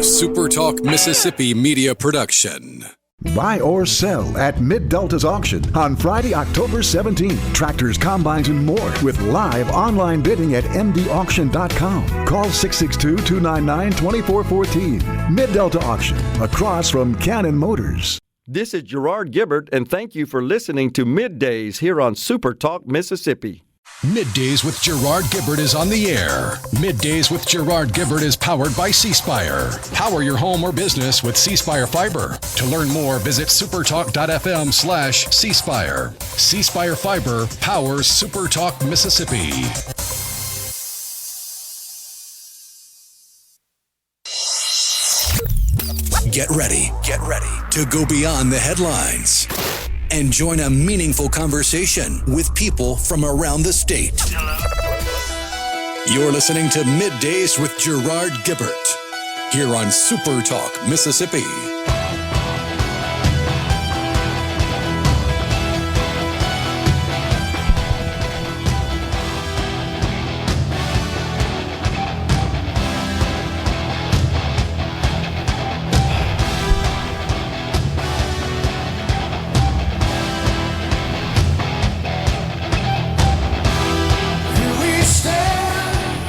SuperTalk Mississippi media production. Buy or sell at Mid-Delta's auction on Friday, October 17th. Tractors, combines, and more with live online bidding at mdauction.com. Call 662-299-2414. Mid-Delta Auction, across from Cannon Motors. This is Gerard Gibert, and thank you for listening to MidDays here on SuperTalk Mississippi. MidDays with Gerard Gibert is on the air. MidDays with Gerard Gibert is powered by C-Spire. Power your home or business with C-Spire Fiber. To learn more, visit supertalk.fm/C-Spire. C-Spire Fiber powers SuperTalk Mississippi. Get ready to go beyond the headlines and join a meaningful conversation with people from around the state. You're listening to MidDays with Gerard Gibert here on SuperTalk Mississippi.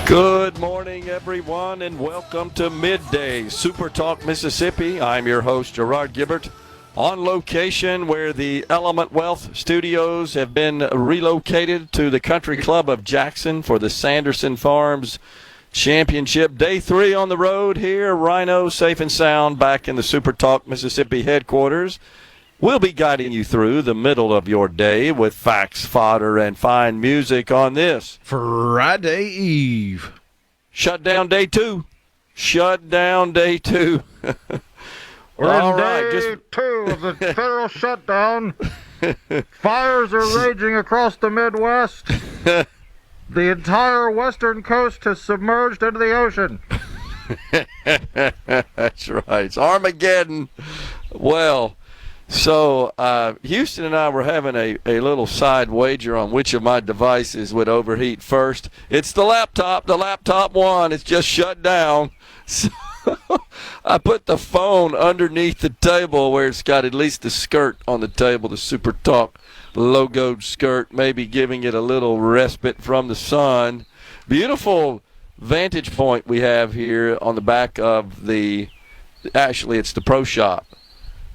Good morning, everyone, and welcome to MidDays, SuperTalk Mississippi. I'm your host, Gerard Gibert, on location where the Element Wealth Studios have been relocated to the Country Club of Jackson for the Sanderson Farms Championship. Day 3 on the road here. Rhino safe and sound back in the SuperTalk Mississippi headquarters. We'll be guiding you through the middle of your day with facts, fodder, and fine music on this Friday Eve. Shutdown Day 2. Shutdown Day 2. We're in day 2 of the federal shutdown. Fires are raging across the Midwest. The entire western coast has submerged into the ocean. That's right. It's Armageddon. Well, so Houston and I were having a little side wager on which of my devices would overheat first. It's the laptop. The laptop won. It's just shut down. So I put the phone underneath the table where it's got at least the skirt on the table, the SuperTalk logoed skirt, maybe giving it a little respite from the sun. Beautiful vantage point we have here on the back of actually it's the Pro Shop,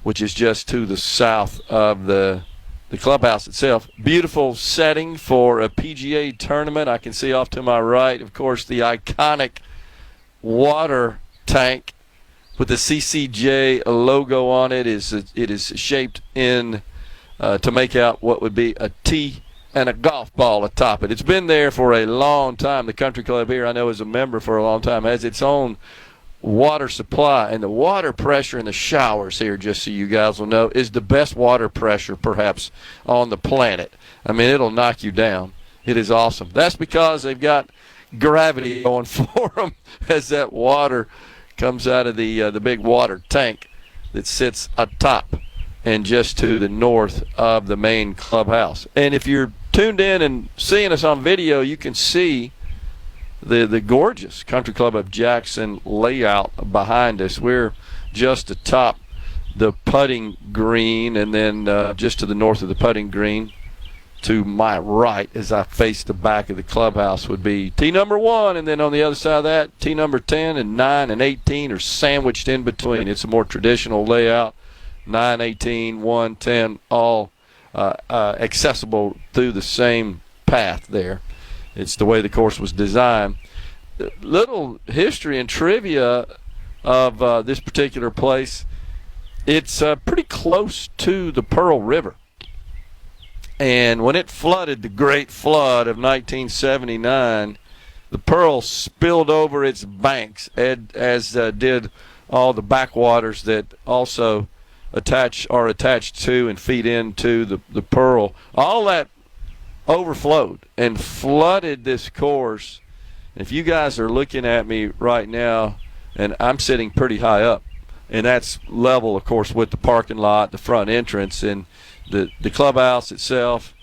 which is just to the south of the clubhouse itself. Beautiful setting for a PGA tournament. I can see off to my right, of course, the iconic water tank with the CCJ logo on it. It is shaped in to make out what would be a T and a golf ball atop it. It's been there for a long time. The country club here, I know, is a member for a long time, has its own water supply, and the water pressure in the showers here, just so you guys will know, is the best water pressure perhaps on the planet. I mean, it'll knock you down. It is awesome. That's because they've got gravity going for them as that water comes out of the big water tank that sits atop and just to the north of the main clubhouse. And if you're tuned in and seeing us on video, you can see the gorgeous Country Club of Jackson layout behind us. We're just atop the putting green, and then just to the north of the putting green to my right as I face the back of the clubhouse would be tee number 1, and then on the other side of that, tee number 10 and 9 and 18 are sandwiched in between. It's a more traditional layout. 9, 18, 1, 10, all accessible through the same path there. It's the way the course was designed. Little history and trivia of this particular place. It's pretty close to the Pearl River. And when it flooded, the Great Flood of 1979, the Pearl spilled over its banks, as did all the backwaters that also are attached to and feed into the Pearl. All that overflowed and flooded this course. If you guys are looking at me right now, and I'm sitting pretty high up, and that's level, of course, with the parking lot, the front entrance, and the clubhouse itself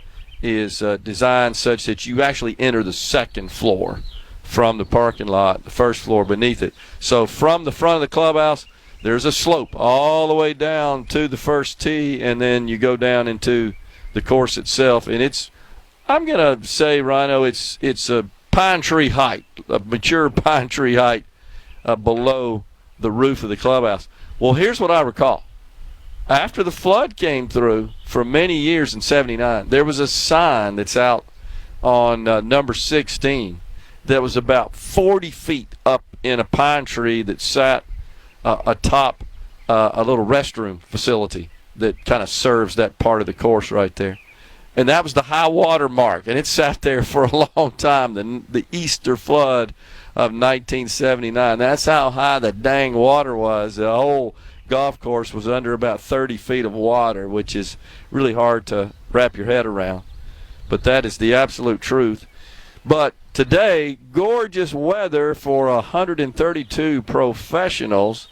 is designed such that you actually enter the second floor from the parking lot, the first floor beneath it. So from the front of the clubhouse, there's a slope all the way down to the first tee, and then you go down into the course itself. And it's, I'm going to say, Rhino, it's a pine tree height, a mature pine tree height below the roof of the clubhouse. Well, here's what I recall. After the flood came through for many years in 79, there was a sign that's out on number 16 that was about 40 feet up in a pine tree that sat atop a little restroom facility that kind of serves that part of the course right there. And that was the high water mark, and it sat there for a long time, the Easter flood of 1979. That's how high the dang water was. The whole golf course was under about 30 feet of water, which is really hard to wrap your head around. But that is the absolute truth. But today, gorgeous weather for 132 professionals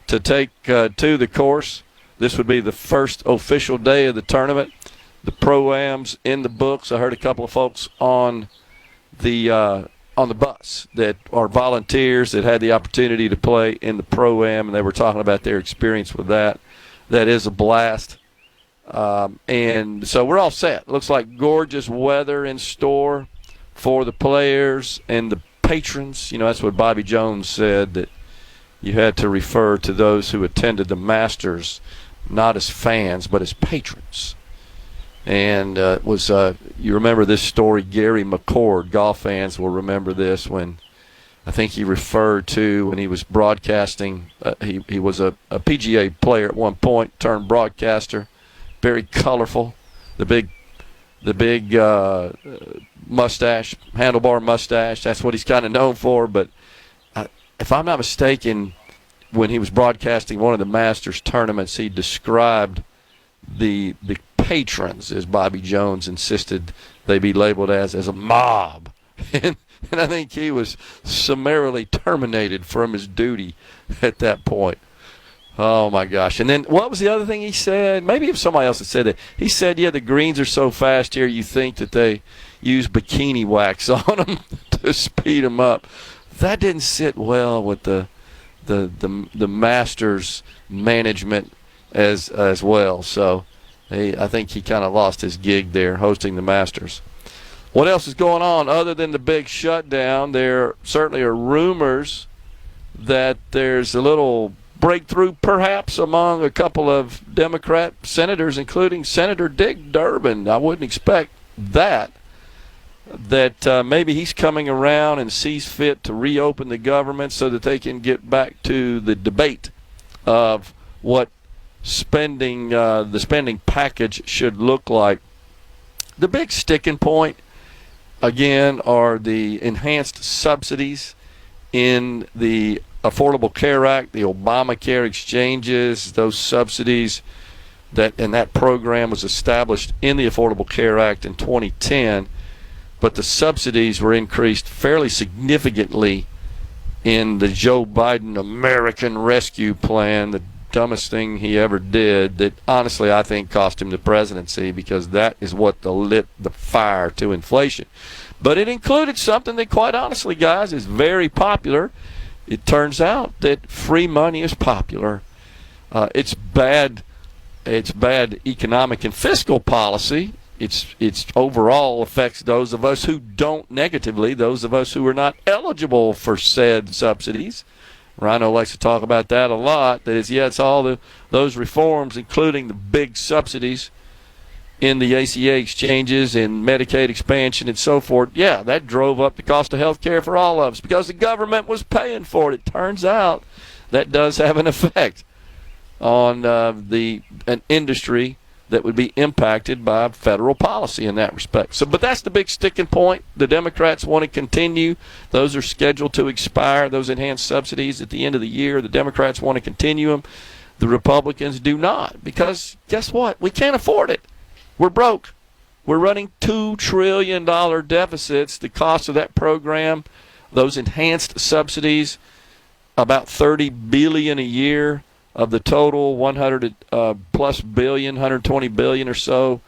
to take to the course. This would be the first official day of the tournament. The Pro-Ams in the books. I heard a couple of folks on the bus that are volunteers that had the opportunity to play in the Pro-Am, and they were talking about their experience with that. That is a blast. And so we're all set. Looks like gorgeous weather in store for the players and the patrons. You know, that's what Bobby Jones said, that you had to refer to those who attended the Masters not as fans but as patrons. And you remember this story, Gary McCord, golf fans will remember this, when I think he referred to when he was broadcasting, he was a PGA player at one point, turned broadcaster, very colorful, the big mustache, handlebar mustache, that's what he's kind of known for. But if I'm not mistaken, when he was broadcasting one of the Masters tournaments, he described the patrons, as Bobby Jones insisted they be labeled as a mob. And I think he was summarily terminated from his duty at that point. Oh, my gosh. And then what was the other thing he said? Maybe if somebody else had said that. He said, yeah, the greens are so fast here you think that they use bikini wax on them to speed them up. That didn't sit well with the Masters management as well. So I think he kind of lost his gig there hosting the Masters. What else is going on other than the big shutdown? There certainly are rumors that there's a little breakthrough perhaps among a couple of Democrat senators, including Senator Dick Durbin. I wouldn't expect that maybe he's coming around and sees fit to reopen the government so that they can get back to the debate of what the spending package should look like. The big sticking point, again, are the enhanced subsidies in the Affordable Care Act, the Obamacare exchanges, those subsidies and that program was established in the Affordable Care Act in 2010, but the subsidies were increased fairly significantly in the Joe Biden American Rescue Plan, the dumbest thing he ever did, that honestly I think cost him the presidency, because that is what lit the fire to inflation. But it included something that, quite honestly, guys, is very popular. It turns out that free money is popular. It's bad economic and fiscal policy. It's overall affects those of us who don't negatively, those of us who are not eligible for said subsidies. Rhino likes to talk about that a lot. That is, it's all those reforms, including the big subsidies in the ACA exchanges and Medicaid expansion and so forth. Yeah, that drove up the cost of health care for all of us because the government was paying for it. It turns out that does have an effect on an industry that would be impacted by federal policy in that respect. So, but that's the big sticking point. The Democrats want to continue. Those are scheduled to expire, those enhanced subsidies, at the end of the year. The Democrats want to continue them. The Republicans do not, because guess what? We can't afford it. We're broke. We're running $2 trillion deficits. The cost of that program, those enhanced subsidies, about $30 billion a year of the total 100 plus billion, 120 billion or so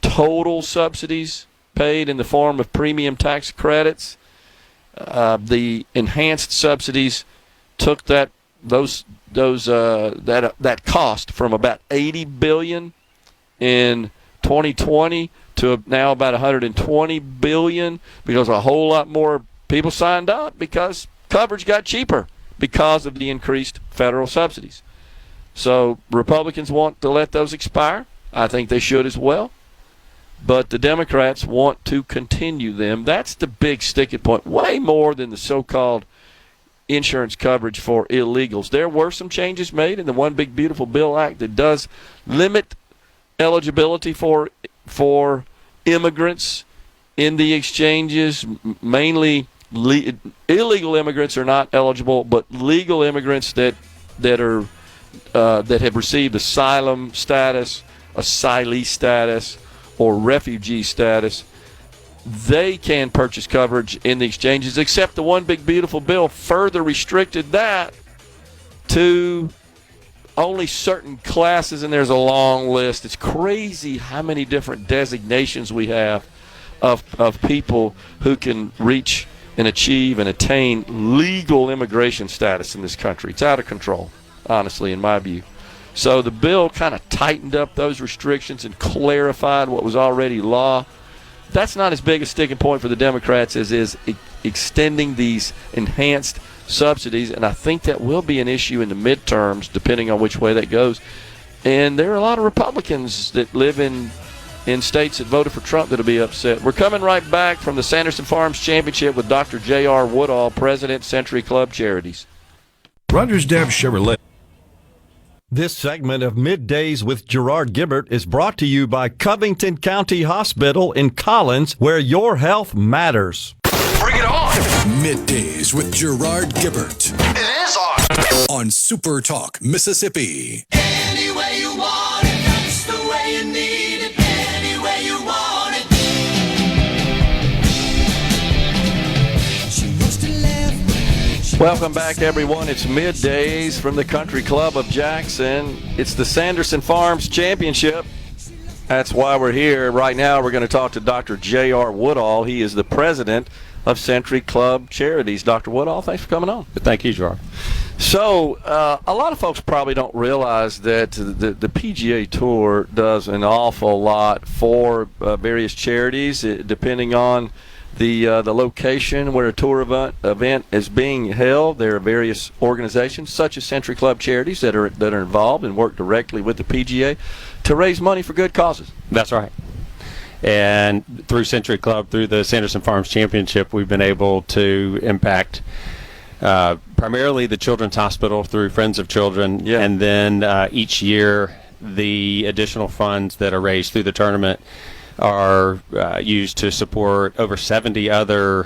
total subsidies paid in the form of premium tax credits. the enhanced subsidies took that cost from about $80 billion in 2020 to now about $120 billion, because a whole lot more people signed up because coverage got cheaper because of the increased federal subsidies. So Republicans want to let those expire. I think they should as well. But the Democrats want to continue them. That's the big sticking point, way more than the so-called insurance coverage for illegals. There were some changes made in the One Big Beautiful Bill Act that does limit eligibility for immigrants in the exchanges. Mainly illegal immigrants are not eligible, but legal immigrants that have received asylum status, asylee status, or refugee status, they can purchase coverage in the exchanges, except the One Big Beautiful Bill further restricted that to only certain classes, and there's a long list. It's crazy how many different designations we have of people who can reach and achieve and attain legal immigration status in this country. It's out of control, honestly, in my view. So the bill kind of tightened up those restrictions and clarified what was already law. That's not as big a sticking point for the Democrats as is extending these enhanced subsidies, and I think that will be an issue in the midterms, depending on which way that goes. And there are a lot of Republicans that live in states that voted for Trump that'll be upset. We're coming right back from the Sanderson Farms Championship with Dr. J.R. Woodall, President, Century Club Charities. Rogersdale Chevrolet. This segment of Middays with Gerard Gibert is brought to you by Covington County Hospital in Collins, where your health matters. Bring it on! Middays with Gerard Gibert. It is on. On SuperTalk, Mississippi. Any way you want it, that's the way you need it. Any way you want it. She used to laugh. Welcome back, everyone. It's Middays from the Country Club of Jackson. It's the Sanderson Farms Championship. That's why we're here. Right now, we're going to talk to Dr. J.R. Woodall. He is the president of Century Club Charities. Dr. Woodall, thanks for coming on. Thank you, Gerard. So, a lot of folks probably don't realize that the PGA Tour does an awful lot for various charities, depending on the location where a tour event is being held. There are various organizations, such as Century Club Charities, that are involved and work directly with the PGA to raise money for good causes. That's right. And through Century Club, through the Sanderson Farms Championship, we've been able to impact primarily the Children's Hospital through Friends of Children, and then each year the additional funds that are raised through the tournament are used to support over 70 other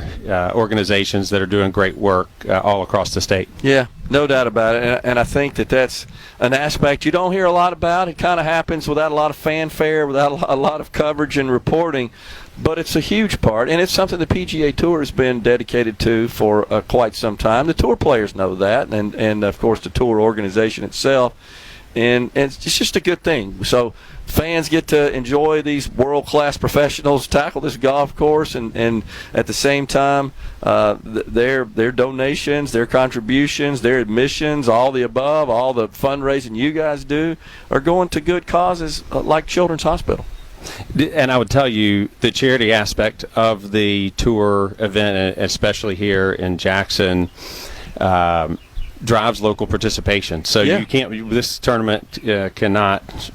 organizations that are doing great work all across the state. Yeah, no doubt about it. And I think that's an aspect you don't hear a lot about. It kind of happens without a lot of fanfare, without a lot of coverage and reporting. But it's a huge part, and it's something the PGA Tour has been dedicated to for quite some time. The tour players know that, and of course the tour organization itself. And it's just a good thing. So fans get to enjoy these world-class professionals tackle this golf course, and at the same time, their donations, their contributions, their admissions, all the above, all the fundraising you guys do are going to good causes like Children's Hospital. And I would tell you the charity aspect of the tour event, especially here in Jackson, drives local participation. So you can't. This tournament cannot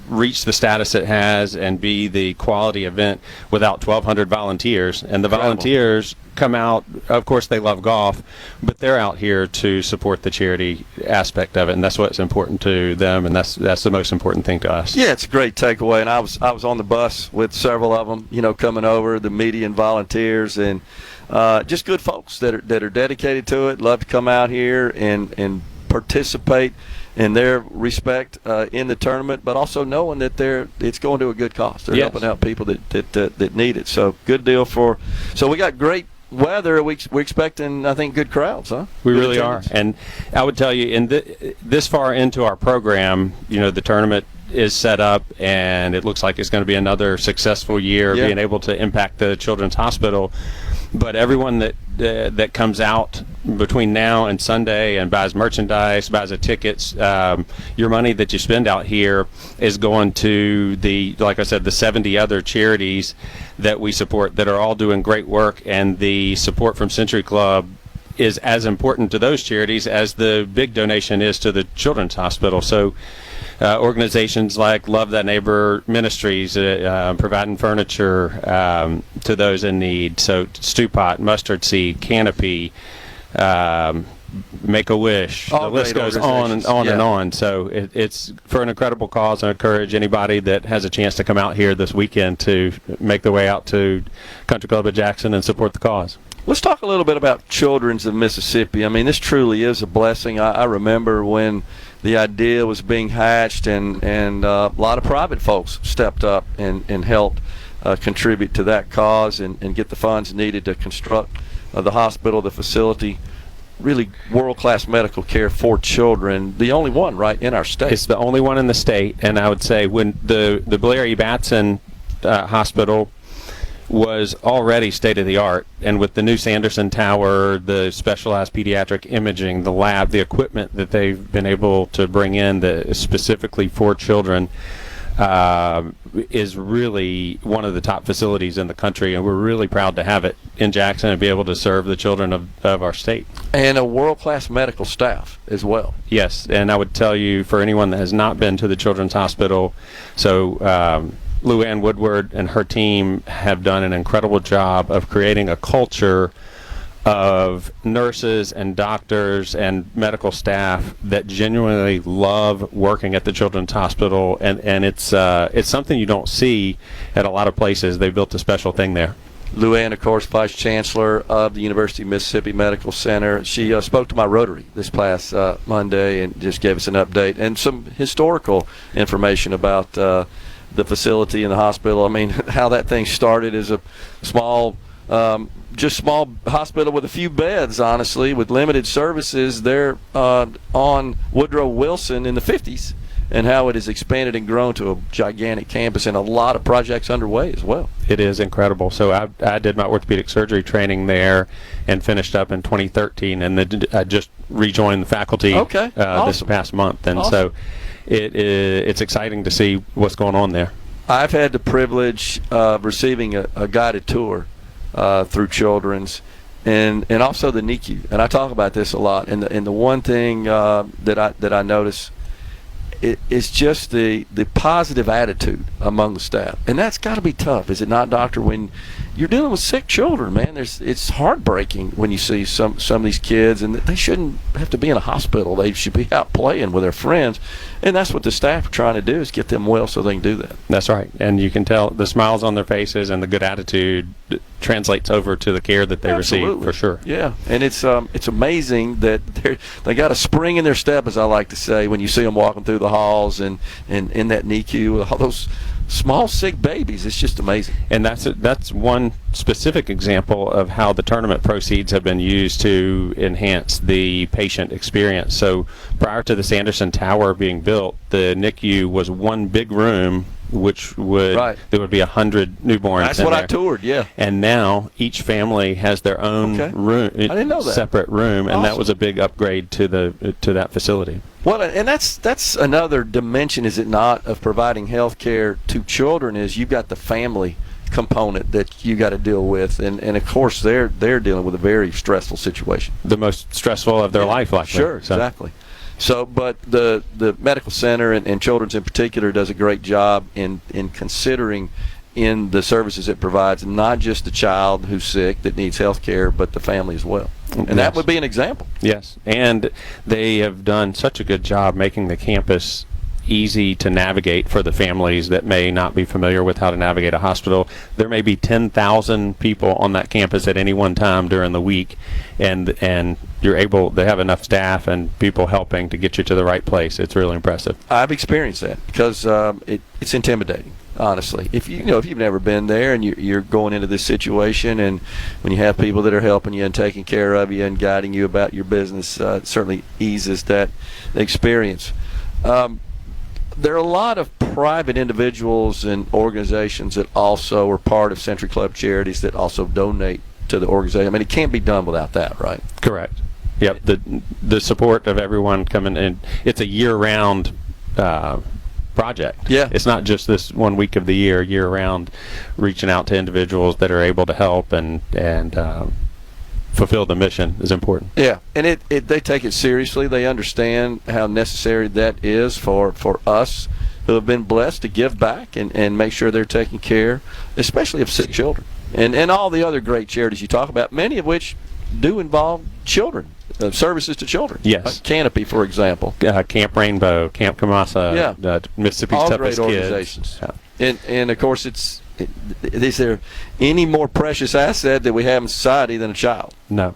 reach the status it has and be the quality event without 1,200 volunteers. And the volunteers come out. Of course, they love golf, but they're out here to support the charity aspect of it, and that's what's important to them, and that's the most important thing to us. Yeah, it's a great takeaway. And I was on the bus with several of them, coming over, the media and volunteers, and just good folks that are dedicated to it, love to come out here and participate in their respect in the tournament, but also knowing that it's going to a good cause. They're helping out people that need it. So good deal so we got great weather. We're expecting, I think, good crowds, huh? We really are. And I would tell you, this far into our program, the tournament is set up, and it looks like it's going to be another successful year, being able to impact the Children's Hospital. But everyone that comes out between now and Sunday and buys merchandise, buys the tickets, your money that you spend out here is going to like I said, the 70 other charities that we support that are all doing great work, and the support from Century Club is as important to those charities as the big donation is to the Children's Hospital. So organizations like Love That Neighbor Ministries providing furniture to those in need. So Stew Pot, Mustard Seed, Canopy, Make-A-Wish. The list goes on and on and on. So it's for an incredible cause. I encourage anybody that has a chance to come out here this weekend to make their way out to Country Club of Jackson and support the cause. Let's talk a little bit about Children's of Mississippi. I mean, this truly is a blessing. I remember when the idea was being hatched, and a lot of private folks stepped up and helped contribute to that cause and get the funds needed to construct the hospital, the facility. Really world-class medical care for children. The only one, right, in our state. It's the only one in the state, and I would say when the Blair E. Batson Hospital was already state-of-the-art, and with the new Sanderson Tower, the specialized pediatric imaging, the lab, the equipment that they've been able to bring in that is specifically for children, is really one of the top facilities in the country, and we're really proud to have it in Jackson and be able to serve the children of our state. And a world-class medical staff as well. Yes, and I would tell you, for anyone that has not been to the Children's Hospital, so Lou Ann Woodward and her team have done an incredible job of creating a culture of nurses and doctors and medical staff that genuinely love working at the Children's Hospital, and it's something you don't see at a lot of places. They built a special thing there. Lou Ann, of course, Vice Chancellor of the University of Mississippi Medical Center. She spoke to my Rotary this past Monday and just gave us an update and some historical information about the facility and the hospital. I mean, how that thing started as a small hospital with a few beds, honestly, with limited services there on Woodrow Wilson in the 50s, and how it has expanded and grown to a gigantic campus and a lot of projects underway as well. It is incredible. So I did my orthopedic surgery training there and finished up in 2013, and then I just rejoined the faculty this past month. And so it's exciting to see what's going on there. I've had the privilege of receiving a guided tour through Children's and also the NICU, and I talk about this a lot. And the one thing that I notice is just the positive attitude among the staff, and that's got to be tough, is it not, Doctor? When you're dealing with sick children, man, it's heartbreaking when you see some of these kids, and they shouldn't have to be in a hospital. They should be out playing with their friends, and that's what the staff are trying to do, is get them well so they can do that. That's right, and you can tell the smiles on their faces and the good attitude translates over to the care that they receive, for sure. Yeah, and it's amazing that they got a spring in their step, as I like to say, when you see them walking through the halls and in that NICU with all those small sick babies. It's just amazing. And that's one specific example of how the tournament proceeds have been used to enhance the patient experience. So prior to the Sanderson Tower being built, the NICU was one big room, which there would be 100 newborns. That's what I toured, yeah. And now each family has their own room, I didn't know that. Separate room, and that was a big upgrade to that facility. Well, and that's another dimension, is it not, of providing health care to children, is you've got the family component that you got to deal with, and of course they're dealing with a very stressful situation. The most stressful of their life, likely. Sure, exactly. So, but the medical center and Children's in particular does a great job in considering in the services it provides, not just the child who's sick that needs health care, but the family as well. And that would be an example. Yes, and they have done such a good job making the campus easy to navigate for the families that may not be familiar with how to navigate a hospital. There may be 10,000 people on that campus at any one time during the week, and they have enough staff and people helping to get you to the right place. It's really impressive. I've experienced that because it's intimidating, honestly. If you've never been there and you're going into this situation, and when you have people that are helping you and taking care of you and guiding you about your business, it certainly eases that experience. There are a lot of private individuals and organizations that also are part of Century Club Charities that also donate to the organization. I mean, it can't be done without that, right? Correct. Yep. The support of everyone coming in. It's a year-round project. Yeah. It's not just this 1 week of the year-round, reaching out to individuals that are able to help and fulfill the mission is important. Yeah, and they take it seriously. They understand how necessary that is for us who have been blessed to give back and make sure they're taking care, especially of sick children. And all the other great charities you talk about, many of which do involve children, services to children. Yes. Like Canopy, for example. Camp Rainbow, Camp Kamasa, Mississippi's all Toughest great Kids. Organizations. Yeah. And of course, is there any more precious asset that we have in society than a child? No.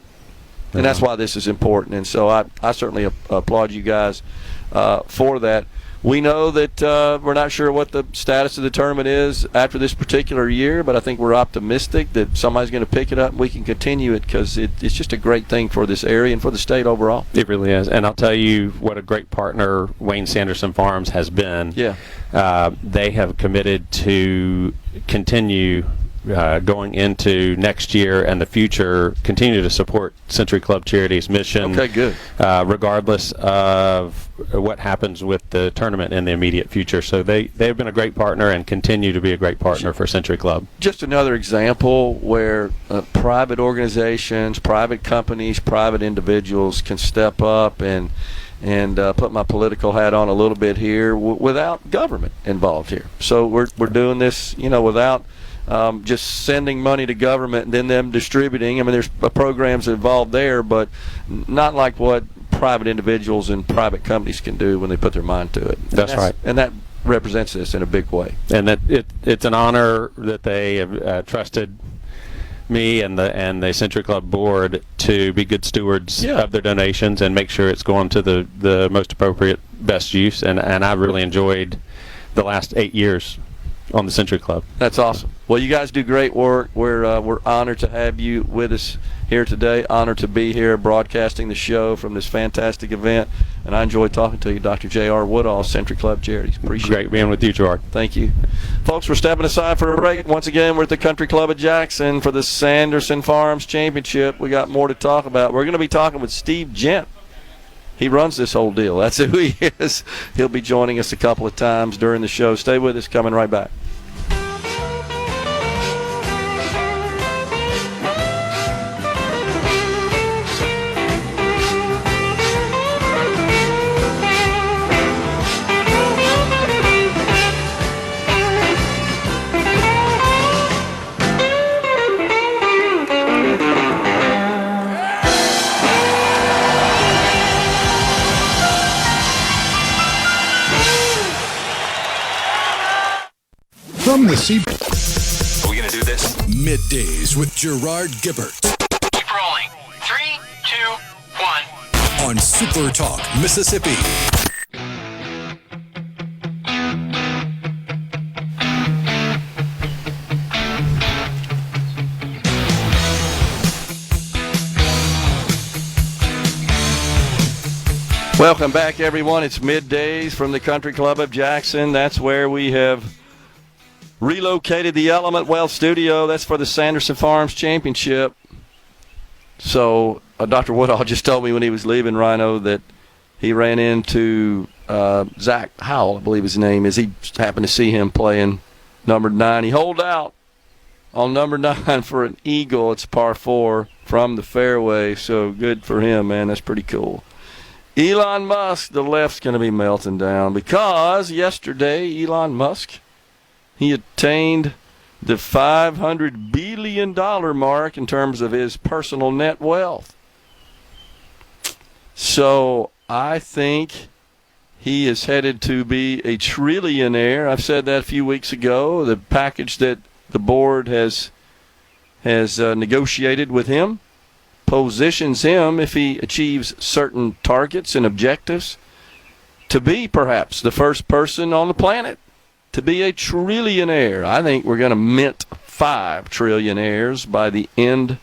And that's why this is important. And so I certainly applaud you guys for that. We know that we're not sure what the status of the tournament is after this particular year, but I think we're optimistic that somebody's going to pick it up and we can continue it because it's just a great thing for this area and for the state overall. It really is. And I'll tell you what a great partner Wayne Sanderson Farms has been. Yeah. They have committed to continue going into next year and the future, continue to support Century Club Charities' mission. Okay, good. Regardless of what happens with the tournament in the immediate future. So they've been a great partner and continue to be a great partner for Century Club. Just another example where private organizations, private companies, private individuals can step up and put my political hat on a little bit here without government involved here. So we're doing this, without just sending money to government and then them distributing. I mean, there's programs involved there, but not like what private individuals and private companies can do when they put their mind to it. That's right. And that represents this in a big way. And that it's an honor that they have trusted me and the Century Club board to be good stewards of their donations and make sure it's going to the most appropriate, best use. And I really enjoyed the last 8 years on the Century Club. That's awesome. Well, you guys do great work. We're honored to have you with us here today. Honored to be here broadcasting the show from this fantastic event. And I enjoyed talking to you, Dr. J.R. Woodall, Century Club Charities. Appreciate it. Great being with you, Gerard. Thank you. Folks, we're stepping aside for a break. Once again, we're at the Country Club of Jackson for the Sanderson Farms Championship. We got more to talk about. We're going to be talking with Steve Gent. He runs this whole deal. That's who he is. He'll be joining us a couple of times during the show. Stay with us. Coming right back. From the sea. Are we going to do this? Middays with Gerard Gibert. Keep rolling. 3, 2, 1. On SuperTalk, Mississippi. Welcome back, everyone. It's Middays from the Country Club of Jackson. That's where we have relocated the Element Wealth studio. That's for the Sanderson Farms Championship. So Dr. Woodall just told me when he was leaving Rhino that he ran into Zach Howell, I believe his name is. He happened to see him playing number 9. He holed out on number 9 for an eagle. It's par 4 from the fairway. So good for him, man. That's pretty cool. Elon Musk, the left's going to be melting down because yesterday Elon Musk, he attained the $500 billion mark in terms of his personal net wealth. So I think he is headed to be a trillionaire. I've said that a few weeks ago. The package that the board has negotiated with him positions him, if he achieves certain targets and objectives, to be perhaps the first person on the planet to be a trillionaire. I think we're going to mint 5 trillionaires by the end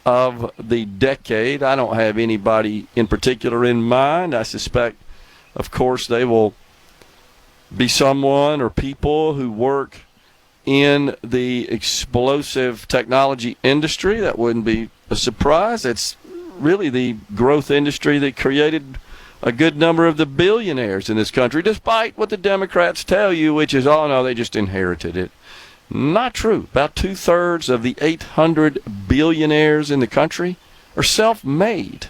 of the decade. I don't have anybody in particular in mind. I suspect, of course, they will be someone or people who work in the explosive technology industry. That wouldn't be a surprise. It's really the growth industry that created a good number of the billionaires in this country, despite what the Democrats tell you, which is, oh, no, they just inherited it. Not true. About 2/3 of the 800 billionaires in the country are self-made.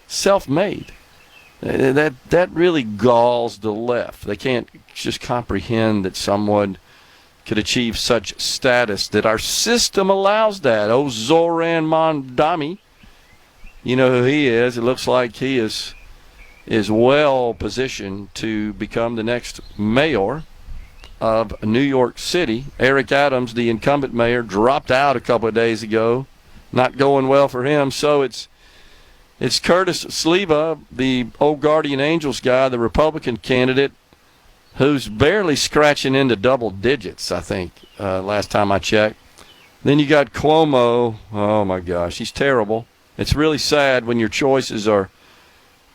Self-made. That really galls the left. They can't just comprehend that someone could achieve such status, that our system allows that. Oh, Zoran Mondami, you know who he is. It looks like he is well positioned to become the next mayor of New York City. Eric Adams, the incumbent mayor, dropped out a couple of days ago. Not going well for him. So it's Curtis Sliwa, the old Guardian Angels guy, the Republican candidate, who's barely scratching into double digits, I think, last time I checked. Then you got Cuomo. Oh, my gosh, he's terrible. It's really sad when your choices are,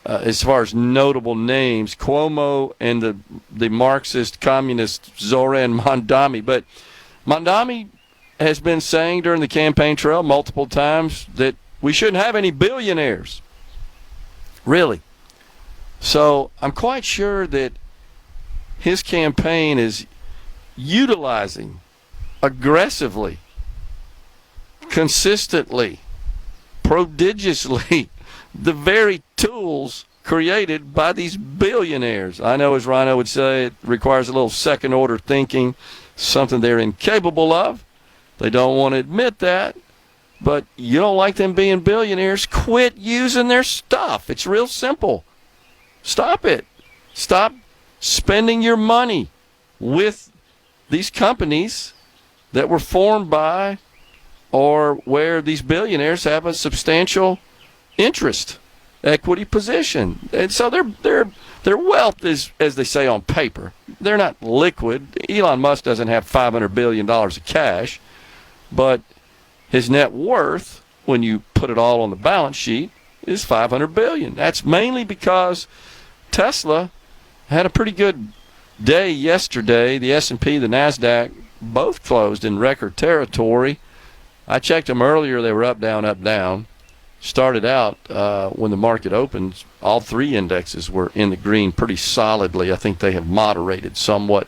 as far as notable names, Cuomo and the Marxist communist Zoran Mondami. But Mondami has been saying during the campaign trail multiple times that we shouldn't have any billionaires. Really. So I'm quite sure that his campaign is utilizing aggressively, consistently, prodigiously the very tools created by these billionaires. I know, as Rhino would say, it requires a little second-order thinking, something they're incapable of. They don't want to admit that. But you don't like them being billionaires, quit using their stuff. It's real simple. Stop it. Stop spending your money with these companies that were formed by or where these billionaires have a substantial interest, equity position. And so their wealth is, as they say on paper, they're not liquid. Elon Musk doesn't have $500 billion of cash, but his net worth, when you put it all on the balance sheet, is $500 billion. That's mainly because Tesla had a pretty good day yesterday. The S&P, the NASDAQ, both closed in record territory. I checked them earlier. They were up, down, up, down. Started out when the market opened, all three indexes were in the green pretty solidly. I think they have moderated somewhat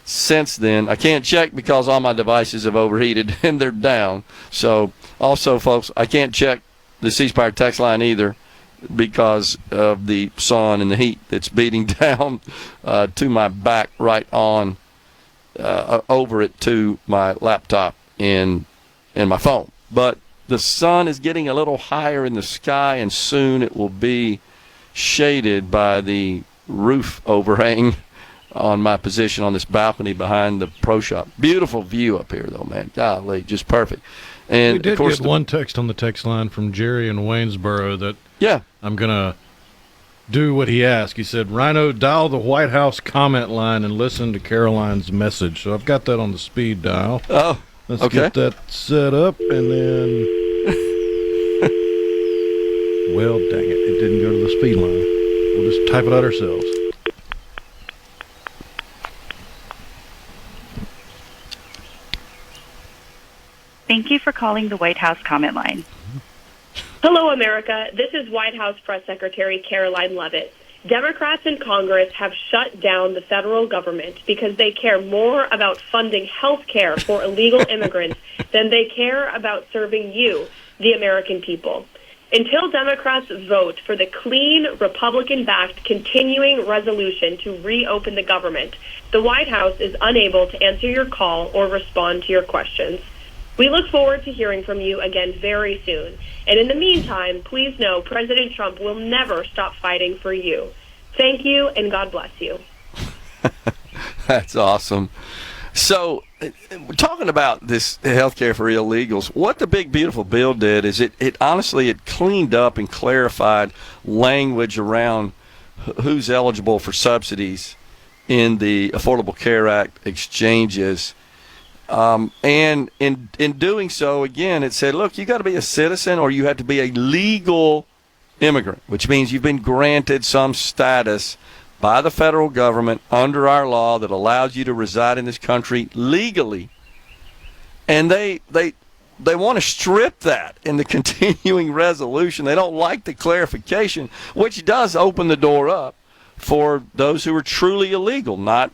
since then. I can't check because all my devices have overheated and they're down. So also, folks, I can't check the C Spire text line either because of the sun and the heat that's beating down to my back right on over it to my laptop and my phone. But the sun is getting a little higher in the sky, and soon it will be shaded by the roof overhang on my position on this balcony behind the pro shop. Beautiful view up here, though, man. Golly, just perfect. And we did of course, get one text on the text line from Jerry in Waynesboro that I'm going to do what he asked. He said, Rhino, dial the White House comment line and listen to Caroline's message. So I've got that on the speed dial. Oh, let's get that set up, and then well, dang it, it didn't go to the speed line. We'll just type it out ourselves. Thank you for calling the White House comment line. Hello, America. This is White House Press Secretary Caroline Leavitt. Democrats in Congress have shut down the federal government because they care more about funding health care for illegal immigrants than they care about serving you, the American people. Until Democrats vote for the clean, Republican-backed continuing resolution to reopen the government, the White House is unable to answer your call or respond to your questions. We look forward to hearing from you again very soon. And in the meantime, please know President Trump will never stop fighting for you. Thank you, and God bless you. That's awesome. So, talking about this healthcare for illegals, what the big beautiful bill did is it honestly cleaned up and clarified language around who's eligible for subsidies in the Affordable Care Act exchanges. And in doing so, again, it said, look, you got to be a citizen or you have to be a legal immigrant, which means you've been granted some status by the federal government under our law that allows you to reside in this country legally And they want to strip that in the continuing resolution. They don't like the clarification, which does open the door up for those who are truly illegal, not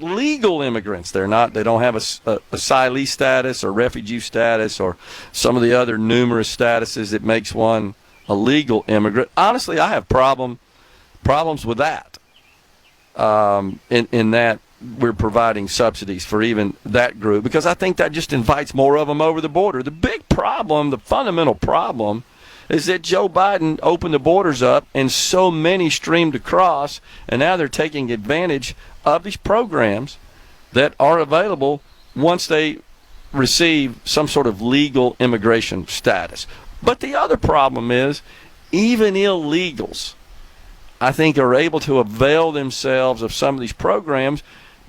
legal immigrants. They don't have a asylee status or refugee status or some of the other numerous statuses that makes one a legal immigrant. Honestly, I have problems with that. In that we're providing subsidies for even that group, because I think that just invites more of them over the border. The big problem, the fundamental problem, is that Joe Biden opened the borders up and so many streamed across, and now they're taking advantage of these programs that are available once they receive some sort of legal immigration status. But the other problem is even illegals, I think, are able to avail themselves of some of these programs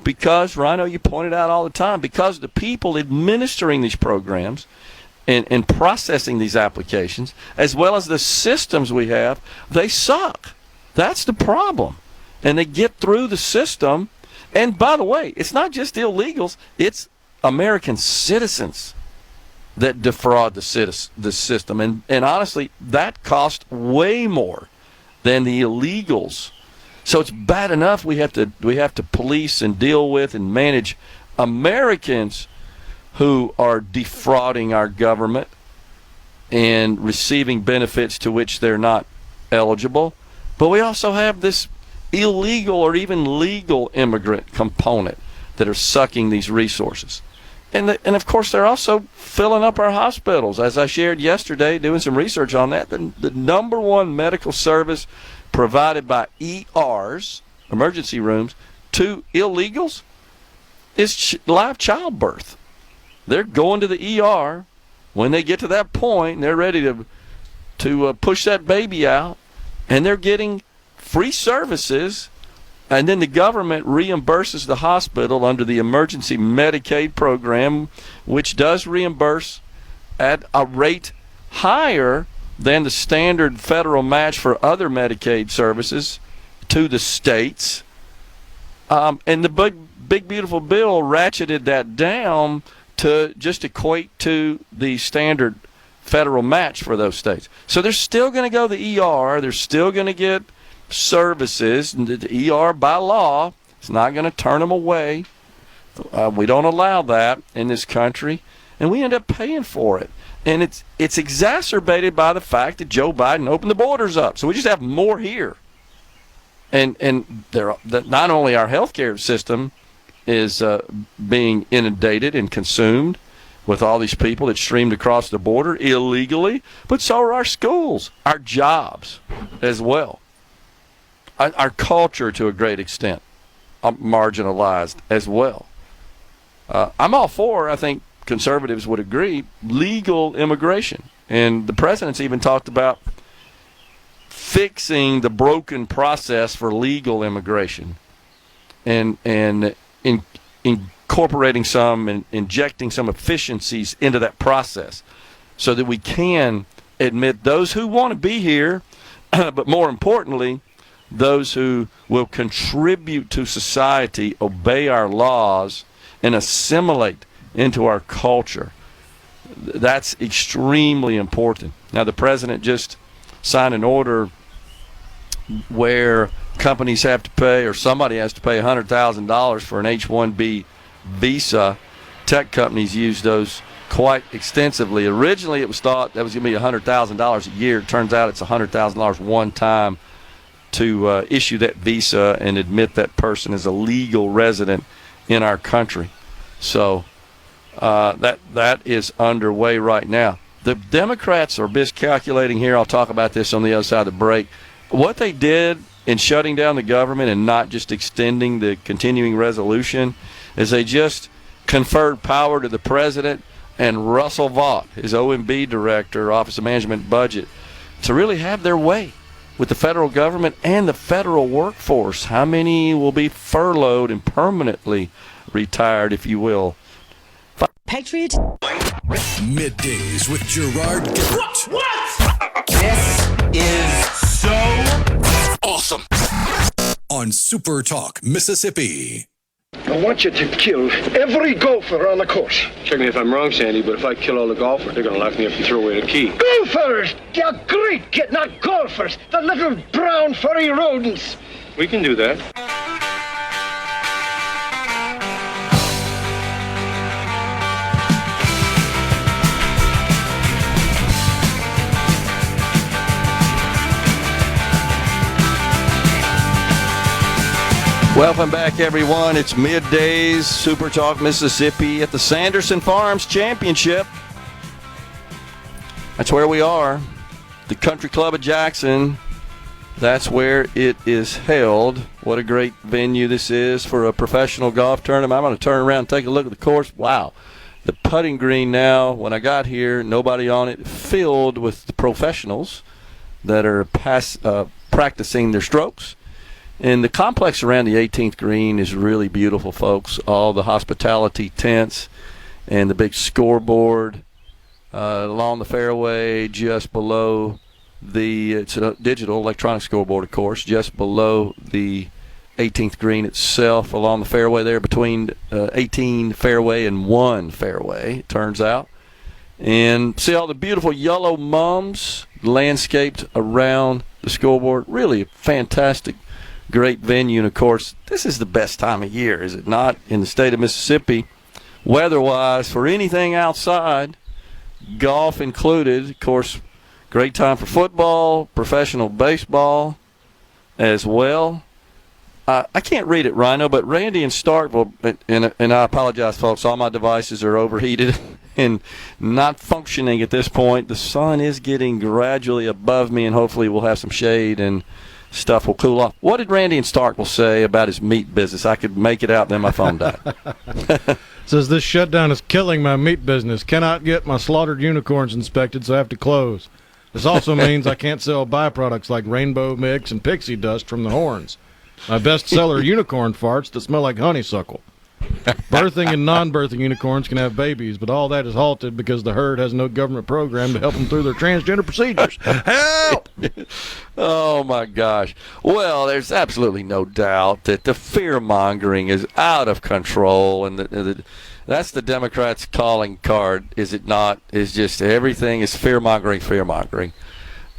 because, Rhino, you pointed out all the time, because the people administering these programs and processing these applications, as well as the systems we have, they suck. That's the problem. And they get through the system. And by the way, it's not just illegals, it's American citizens that defraud the system. And honestly, that costs way more than the illegals. So it's bad enough we have to police and deal with and manage Americans who are defrauding our government and receiving benefits to which they're not eligible. But we also have this illegal or even legal immigrant component that are sucking these resources. And of course, they're also filling up our hospitals. As I shared yesterday, doing some research on that, the number one medical service provided by ERs, emergency rooms, to illegals is live childbirth. They're going to the ER when they get to that point, and they're ready to push that baby out, and they're getting free services, and then the government reimburses the hospital under the emergency Medicaid program, which does reimburse at a rate higher than the standard federal match for other Medicaid services to the states. And the big beautiful bill ratcheted that down to just equate to the standard federal match for those states. So they're still going to go to the ER. They're still going to get services. And the ER, by law, is not going to turn them away. We don't allow that in this country, and we end up paying for it. And it's exacerbated by the fact that Joe Biden opened the borders up. So we just have more here. And not only our healthcare system is being inundated and consumed with all these people that streamed across the border illegally, but so are our schools, our jobs as well. Our culture, to a great extent, marginalized as well. I'm all for, I think conservatives would agree, legal immigration. And the president's even talked about fixing the broken process for legal immigration and incorporating some and injecting some efficiencies into that process so that we can admit those who want to be here, but more importantly, those who will contribute to society, obey our laws, and assimilate into our culture. That's extremely important. Now, the president just signed an order where companies have to pay, or somebody has to pay $100,000 for an H-1B visa. Tech companies use those quite extensively. Originally, it was thought that was going to be $100,000 a year. It turns out it's $100,000 one time to issue that visa and admit that person as a legal resident in our country. So that is underway right now. The Democrats are miscalculating here. I'll talk about this on the other side of the break. What they did in shutting down the government and not just extending the continuing resolution is they just conferred power to the president and Russell Vought, his OMB director, Office of Management Budget, to really have their way with the federal government and the federal workforce. How many will be furloughed and permanently retired, if you will? Patriot. Middays with Gerard Gibert. What? This is so awesome. On SuperTalk, Mississippi. I want you to kill every golfer on the course. Check me if I'm wrong, Sandy, but if I kill all the golfers, they're gonna lock me up and throw away the key. Golfers! They're great, not golfers. The little brown furry rodents. We can do that. Welcome back, everyone. It's Middays, SuperTalk, Mississippi at the Sanderson Farms Championship. That's where we are. The Country Club of Jackson. That's where it is held. What a great venue this is for a professional golf tournament. I'm going to turn around and take a look at the course. Wow. The putting green now, when I got here, nobody on it, filled with the professionals that are practicing their strokes. And the complex around the 18th green is really beautiful, folks. All the hospitality tents and the big scoreboard along the fairway just below it's a digital electronic scoreboard, of course, just below the 18th green itself along the fairway there between 18 fairway and 1 fairway, it turns out. And see all the beautiful yellow mums landscaped around the scoreboard. Really fantastic. Great venue, and of course, this is the best time of year, is it not, in the state of Mississippi, weather-wise, for anything outside, golf included. Of course, great time for football, professional baseball as well. I can't read it, Rhino, but Randy in Starkville, and I apologize, folks, all my devices are overheated and not functioning at this point. The sun is getting gradually above me, and hopefully we'll have some shade and stuff will cool off. What did Randy in Starkville say about his meat business? I could make it out, then my phone died. Says this shutdown is killing my meat business. Cannot get my slaughtered unicorns inspected, so I have to close. This also means I can't sell byproducts like rainbow mix and pixie dust from the horns. My best seller are unicorn farts that smell like honeysuckle. Birthing and non-birthing unicorns can have babies, but all that is halted because the herd has no government program to help them through their transgender procedures. Help! Oh, my gosh. Well, there's absolutely no doubt that the fear-mongering is out of control, and that's the Democrats' calling card, is it not? Is just everything is fear-mongering.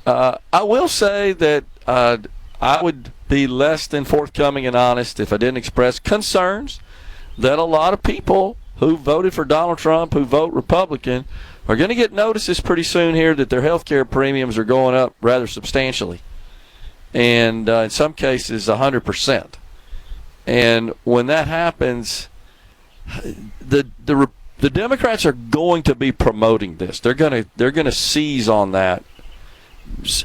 I will say that I would be less than forthcoming and honest if I didn't express concerns that a lot of people who voted for Donald Trump, who vote Republican, are going to get notices pretty soon here that their health care premiums are going up rather substantially, and in some cases 100%. And when that happens, the Democrats are going to be promoting this. They're going to seize on that,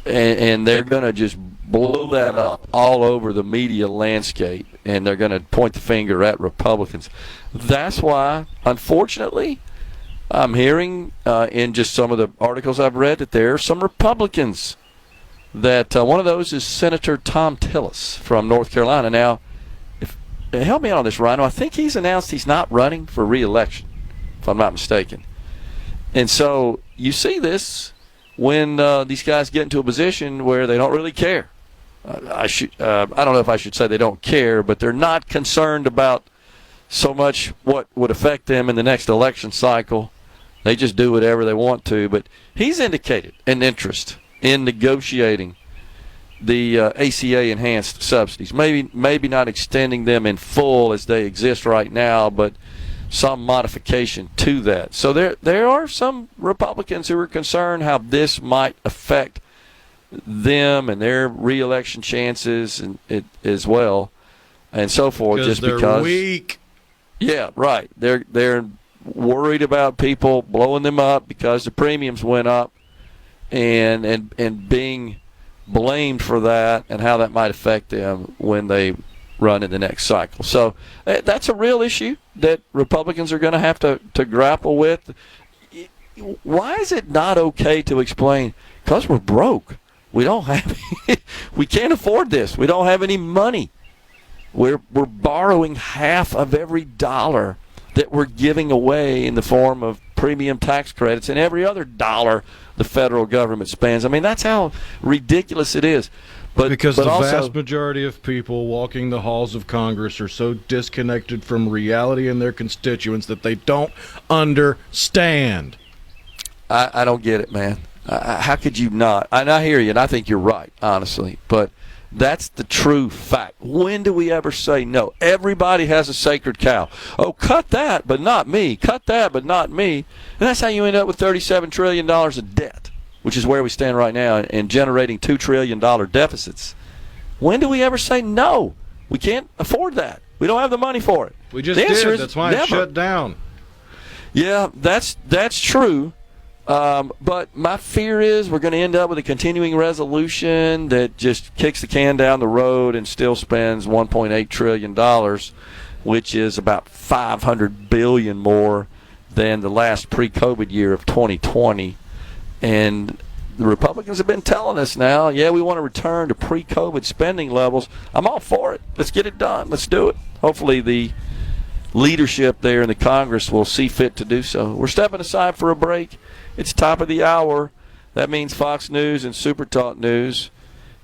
and they're going to just blow that up all over the media landscape, and they're going to point the finger at Republicans. That's why, unfortunately, I'm hearing in just some of the articles I've read that there are some Republicans that one of those is Senator Tom Tillis from North Carolina. Now, help me out on this, Rhino. I think he's announced he's not running for re-election, if I'm not mistaken. And so you see this when these guys get into a position where they don't really care. I don't know if I should say they don't care, but they're not concerned about so much what would affect them in the next election cycle. They just do whatever they want to. But he's indicated an interest in negotiating the ACA enhanced subsidies. Maybe not extending them in full as they exist right now, but some modification to that. So there are some Republicans who are concerned how this might affect them and their re-election chances and as well, and so forth. Just they're because weak. Yeah, right. They're worried about people blowing them up because the premiums went up, and being blamed for that and how that might affect them when they run in the next cycle. So that's a real issue that Republicans are going to have to grapple with. Why is it not okay to explain? Because we're broke. We don't have we can't afford this. We don't have any money. We're borrowing half of every dollar that we're giving away in the form of premium tax credits and every other dollar the federal government spends. I mean, that's how ridiculous it is. Because the also, vast majority of people walking the halls of Congress are so disconnected from reality and their constituents that they don't understand. I don't get it, man. How could you not? And I hear you, and I think you're right, honestly. But that's the true fact. When do we ever say no? Everybody has a sacred cow. Oh, cut that, but not me. Cut that, but not me. And that's how you end up with $37 trillion of debt, which is where we stand right now, and generating $2 trillion deficits. When do we ever say no? We can't afford that. We don't have the money for it. We just did. That's why it shut down. Yeah, that's true. But my fear is we're going to end up with a continuing resolution that just kicks the can down the road and still spends $1.8 trillion, which is about $500 billion more than the last pre-COVID year of 2020. And the Republicans have been telling us now, yeah, we want to return to pre-COVID spending levels. I'm all for it. Let's get it done. Let's do it. Hopefully the leadership there in the Congress will see fit to do so. We're stepping aside for a break. It's top of the hour. That means Fox News and SuperTalk News.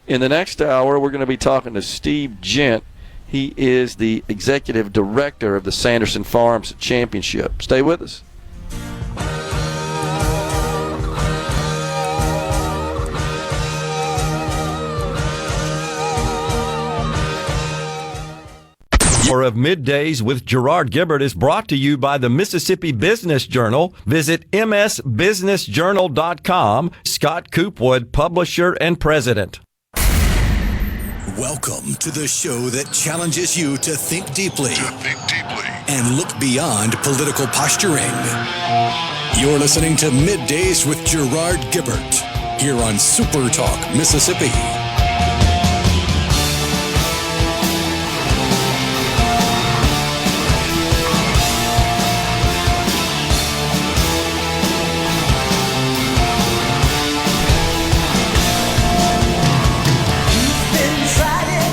In the next hour, we're going to be talking to Steve Gent. He is the executive director of the Sanderson Farms Championship. Stay with us. Of Middays with Gerard Gibert is brought to you by the Mississippi Business Journal. Visit msbusinessjournal.com. Scott Coopwood, publisher and president. Welcome to the show that challenges you to think deeply, and look beyond political posturing. You're listening to Middays with Gerard Gibert here on SuperTalk Mississippi.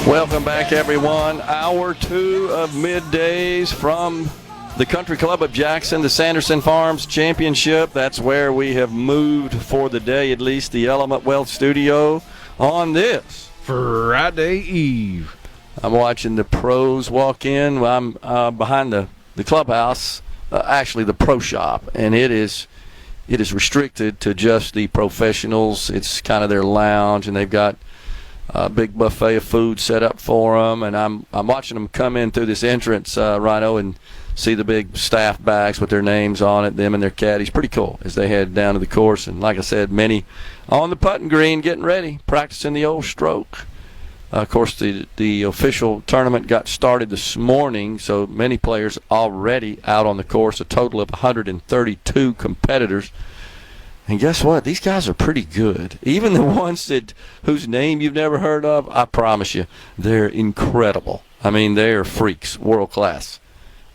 Welcome back, everyone. Hour 2 of Middays from the Country Club of Jackson, the Sanderson Farms Championship. That's where we have moved for the day, at least the Element Wealth Studio on this Friday Eve. I'm watching the pros walk in. I'm behind the clubhouse, actually the pro shop, and it is restricted to just the professionals. It's kind of their lounge, and they've got a big buffet of food set up for them, and I'm watching them come in through this entrance, Rhino, and see the big staff bags with their names on it, them and their caddies. Pretty cool as they head down to the course. And like I said, many on the putting green getting ready, practicing the old stroke. Of course, the official tournament got started this morning, so many players already out on the course, a total of 132 competitors. And guess what? These guys are pretty good. Even the ones whose name you've never heard of, I promise you, they're incredible. I mean, they are freaks, world class,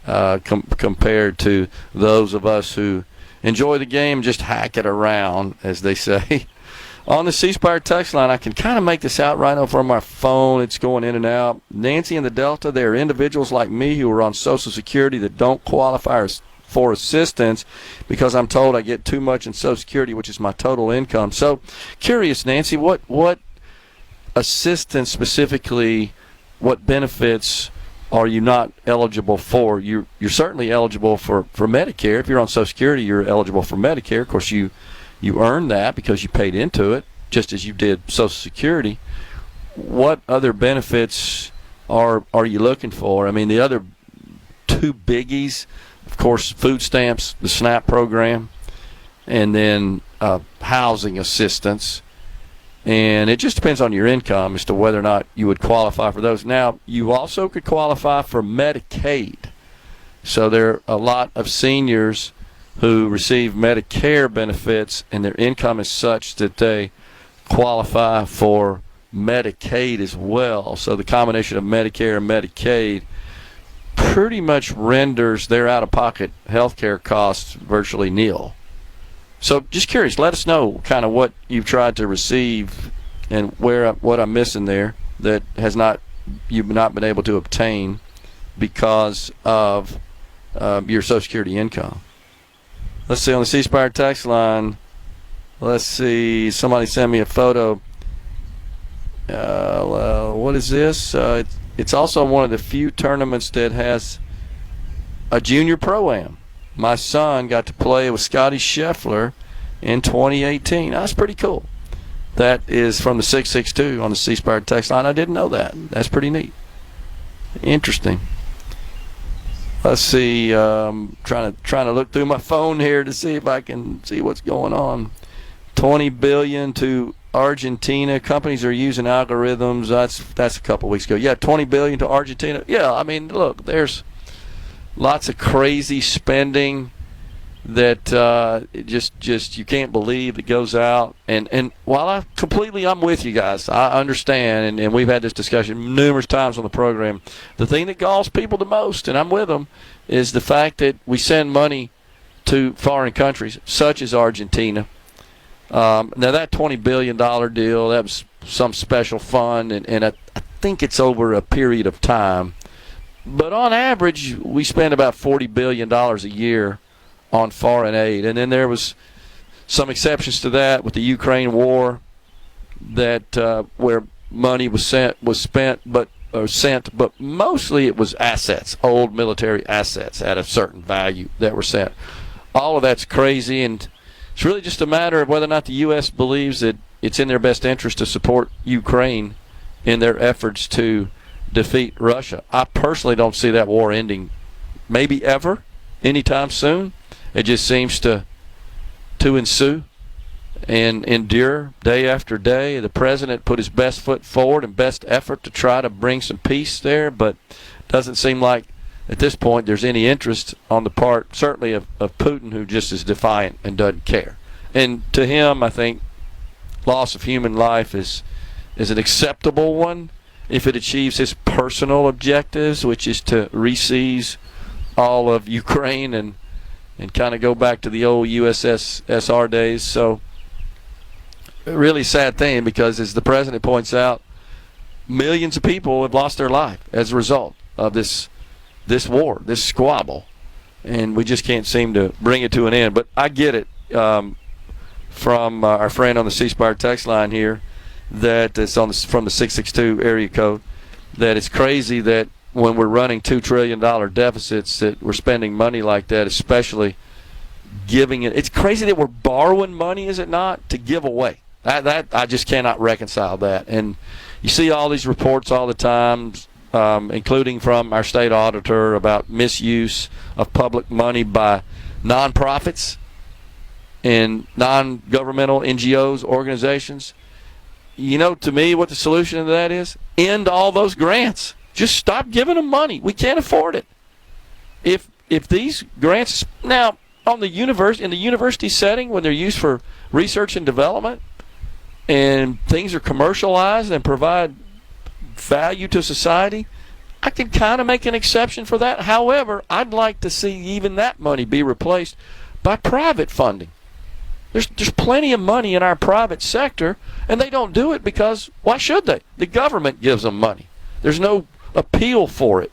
compared to those of us who enjoy the game, just hack it around, as they say. On the C Spire text line, I can kind of make this out right now from my phone. It's going in and out. Nancy and the Delta, they are individuals like me who are on Social Security that don't qualify for assistance because I'm told I get too much in Social Security, which is my total income. So, curious, Nancy, what assistance specifically, what benefits are you not eligible for? You're certainly eligible for Medicare. If you're on Social Security, you're eligible for Medicare. Of course, you earn that because you paid into it, just as you did Social Security. What other benefits are you looking for? I mean, the other two biggies, of course, food stamps, the SNAP program, and then housing assistance. And it just depends on your income as to whether or not you would qualify for those. Now, you also could qualify for Medicaid. So there are a lot of seniors who receive Medicare benefits, and their income is such that they qualify for Medicaid as well. So the combination of Medicare and Medicaid pretty much renders their out-of-pocket health care costs virtually nil. So just curious, let us know kind of what you've tried to receive and what I'm missing there that you've not been able to obtain because of your Social Security income. Let's see, on the C Spire text line, let's see, somebody sent me a photo, What is this? It's also one of the few tournaments that has a junior pro-am. My son got to play with Scotty Scheffler in 2018. That's pretty cool. That is from the 662 on the C Spire text line. I didn't know that. That's pretty neat. Interesting. Let's see. Trying to look through my phone here to see if I can see what's going on. $20 billion to Argentina. Companies are using algorithms. That's a couple weeks ago. Yeah, $20 billion to Argentina. Yeah, I mean, look, there's lots of crazy spending that just you can't believe it goes out. And while I'm with you guys, I understand, and we've had this discussion numerous times on the program. The thing that galls people the most, and I'm with them, is the fact that we send money to foreign countries such as Argentina. Now that $20 billion deal, that was some special fund, and I think it's over a period of time. But on average, we spend about $40 billion a year on foreign aid. And then there was some exceptions to that with the Ukraine war, that where money was spent, but mostly it was assets, old military assets at a certain value that were sent. All of that's crazy, and it's really just a matter of whether or not the U.S. believes that it's in their best interest to support Ukraine in their efforts to defeat Russia. I personally don't see that war ending maybe ever anytime soon. It just seems to ensue and endure day after day. The president put his best foot forward and best effort to try to bring some peace there, but doesn't seem like at this point there's any interest on the part, certainly of Putin, who just is defiant and doesn't care. And to him, I think loss of human life is an acceptable one if it achieves his personal objectives, which is to re-seize all of Ukraine and kind of go back to the old USSR days. So a really sad thing, because as the president points out, millions of people have lost their life as a result of this war, this squabble, and we just can't seem to bring it to an end. But I get it from our friend on the C Spire text line here, that it's from the 662 area code, that it's crazy that when we're running $2 trillion deficits that we're spending money like that, especially giving it. It's crazy that we're borrowing money, is it not, to give away. That I just cannot reconcile that. And you see all these reports all the time, including from our state auditor, about misuse of public money by nonprofits and non-governmental NGOs, organizations. You know, to me, what the solution to that is? End all those grants. Just stop giving them money. We can't afford it. If these grants now in the university setting, when they're used for research and development, and things are commercialized and provide value to society, I can kind of make an exception for that. However, I'd like to see even that money be replaced by private funding. There's plenty of money in our private sector, and they don't do it because why should they? The government gives them money. There's no appeal for it.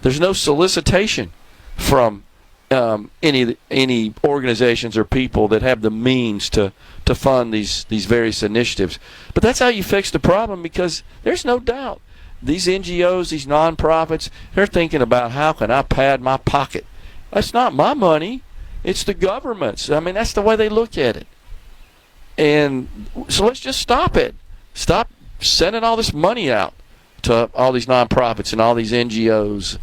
There's no solicitation from any organizations or people that have the means to fund these various initiatives. But that's how you fix the problem, because there's no doubt these NGOs, these nonprofits, they're thinking about, how can I pad my pocket? That's not my money. It's the government's. I mean, that's the way they look at it. And so let's just stop it. Stop sending all this money out to all these nonprofits and all these NGOs.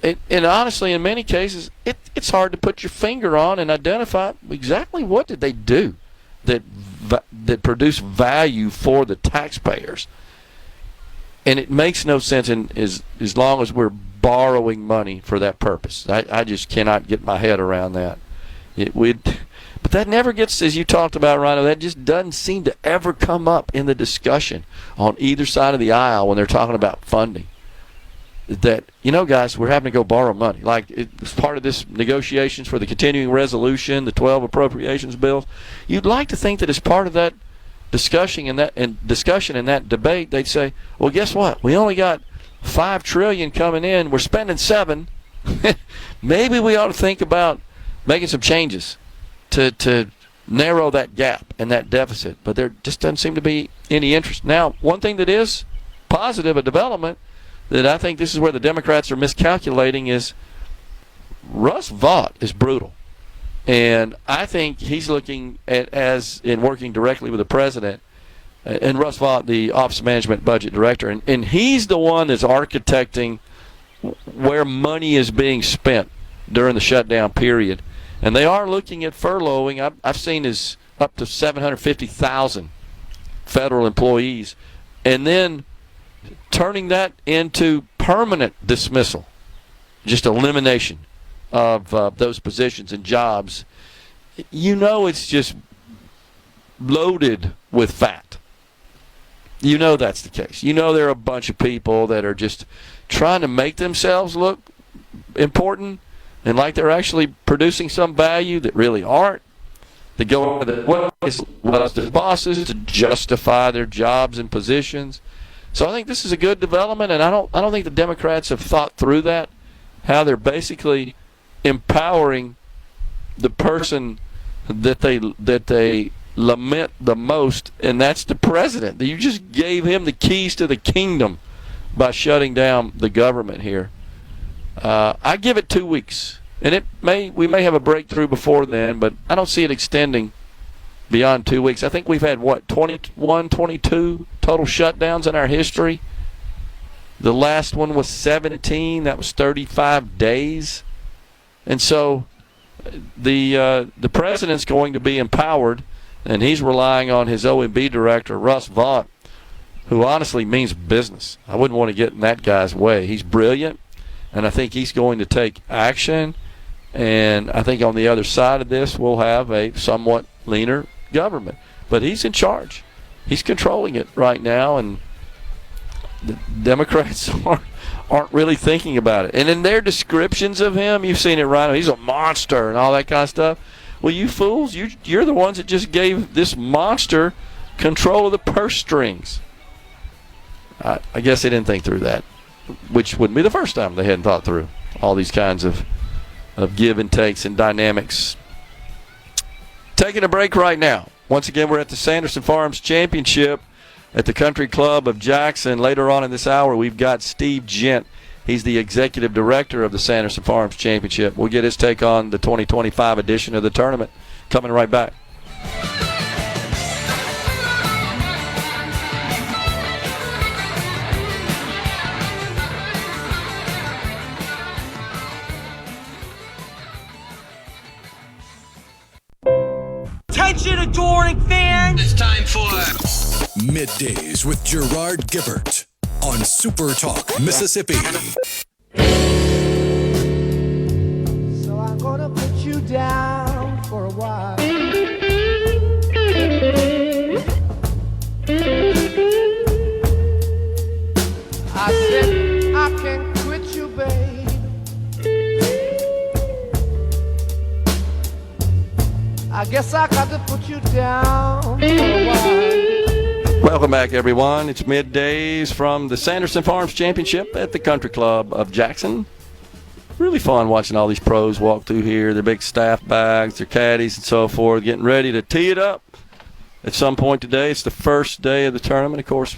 And honestly, in many cases, it's hard to put your finger on and identify exactly what did they do that produce value for the taxpayers. And it makes no sense as long as we're borrowing money for that purpose. I just cannot get my head around that. But that never gets, as you talked about, Rhino, that just doesn't seem to ever come up in the discussion on either side of the aisle when they're talking about funding. That, guys, we're having to go borrow money. Like, it's part of this negotiations for the continuing resolution, the 12 appropriations bills. You'd like to think that as part of that discussion and that debate, they'd say, well, guess what? We only got $5 trillion coming in. We're spending $7. Maybe we ought to think about making some changes to narrow that gap and that deficit. But there just doesn't seem to be any interest. Now, one thing that is positive, a development, that I think this is where the Democrats are miscalculating is Russ Vought is brutal. And I think he's looking at, as in working directly with the president, and Russ Vought, the Office of Management Budget Director, and he's the one that's architecting where money is being spent during the shutdown period. And they are looking at furloughing. I've seen is up to 750,000 federal employees, and then turning that into permanent dismissal, just elimination of those positions and jobs. It's just loaded with fat. That's the case. There are a bunch of people that are just trying to make themselves look important and like they're actually producing some value that really aren't. They go over the bosses to justify their jobs and positions. So I think this is a good development, and I don't think the Democrats have thought through that, how they're basically empowering the person that they lament the most, and that's the president. You just gave him the keys to the kingdom by shutting down the government here. I give it 2 weeks, and we may have a breakthrough before then, but I don't see it extending beyond 2 weeks. I think we've had 21, 22 total shutdowns in our history. The last one was 17. That was 35 days. And so the president's going to be empowered, and he's relying on his OMB director, Russ Vought, who honestly means business. I wouldn't want to get in that guy's way. He's brilliant, and I think he's going to take action. And I think on the other side of this, we'll have a somewhat leaner government. But he's in charge. He's controlling it right now, and the Democrats aren't really thinking about it. And in their descriptions of him, you've seen it, Rhino, he's a monster and all that kind of stuff. Well, you fools, you're the ones that just gave this monster control of the purse strings. I guess they didn't think through that, which wouldn't be the first time they hadn't thought through all these kinds of give and takes and dynamics. Taking a break right now. Once again, we're at the Sanderson Farms Championship at the Country Club of Jackson. Later on in this hour, we've got Steve Gent. He's the executive director of the Sanderson Farms Championship. We'll get his take on the 2025 edition of the tournament. Coming right back. Attention, adoring fans! It's time for Middays with Gerard Gibert on SuperTalk, Mississippi. So I'm gonna put you down for a while. I said I can't quit you, babe. I guess I got to put you down for a while. Welcome back, everyone. It's Middays from the Sanderson Farms Championship at the Country Club of Jackson. Really fun watching all these pros walk through here, their big staff bags, their caddies, and so forth, getting ready to tee it up at some point today. It's the first day of the tournament. Of course,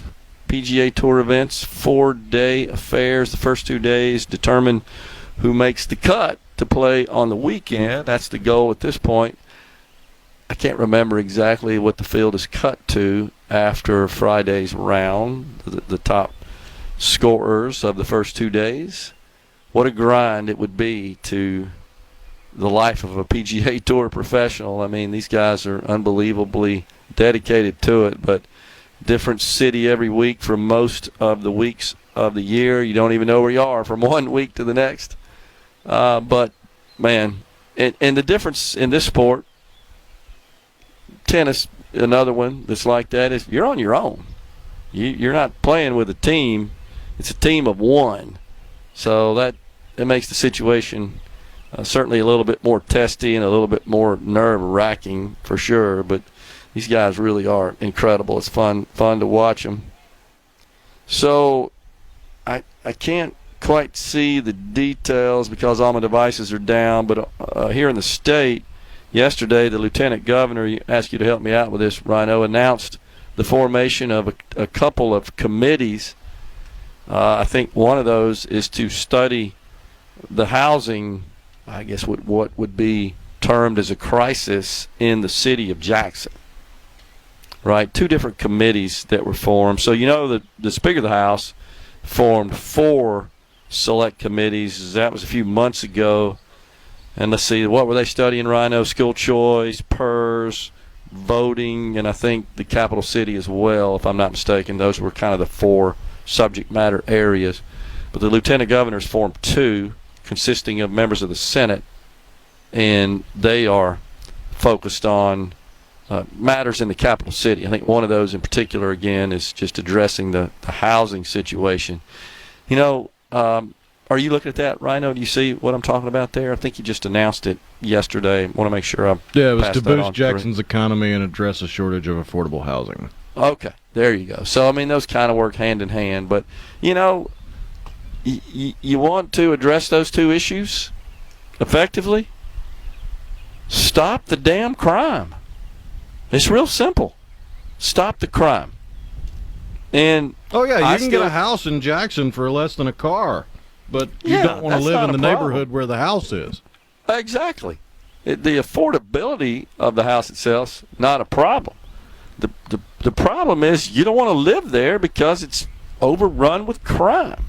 PGA Tour events, 4-day affairs. The first 2 days determine who makes the cut to play on the weekend. That's the goal at this point. I can't remember exactly what the field is cut to after Friday's round, the top scorers of the first 2 days. What a grind it would be to the life of a PGA Tour professional. I mean, these guys are unbelievably dedicated to it, but different city every week for most of the weeks of the year. You don't even know where you are from one week to the next. But, man, and the difference in this sport, tennis, another one that's like that, is you're on your own. You're not playing with a team. It's a team of one. So that makes the situation certainly a little bit more testy and a little bit more nerve-wracking for sure. But these guys really are incredible. It's fun to watch them. So I can't quite see the details because all my devices are down. But here in the state, yesterday, the lieutenant governor, asked you to help me out with this, Rhino, announced the formation of a couple of committees. I think one of those is to study the housing, I guess what would be termed as a crisis in the city of Jackson. Right, 2 different committees that were formed. So the Speaker of the House formed 4 select committees. That was a few months ago. And let's see, what were they studying, Rhino? School choice, PERS, voting, and I think the capital city as well, if I'm not mistaken. Those were kind of the 4 subject matter areas. But the lieutenant governors formed 2, consisting of members of the Senate, and they are focused on matters in the capital city. I think one of those in particular, again, is just addressing the housing situation. Are you looking at that, Rhino? Do you see what I'm talking about there? I think you just announced it yesterday. I want to make sure I it was to boost Jackson's economy and address a shortage of affordable housing. Okay, there you go. So, those kind of work hand in hand. But, you want to address those 2 issues effectively? Stop the damn crime. It's real simple. Stop the crime. And you can get a house in Jackson for less than a car, but you don't want to live in the neighborhood where the house is. Exactly. The affordability of the house itself is not a problem. The problem is you don't want to live there because it's overrun with crime.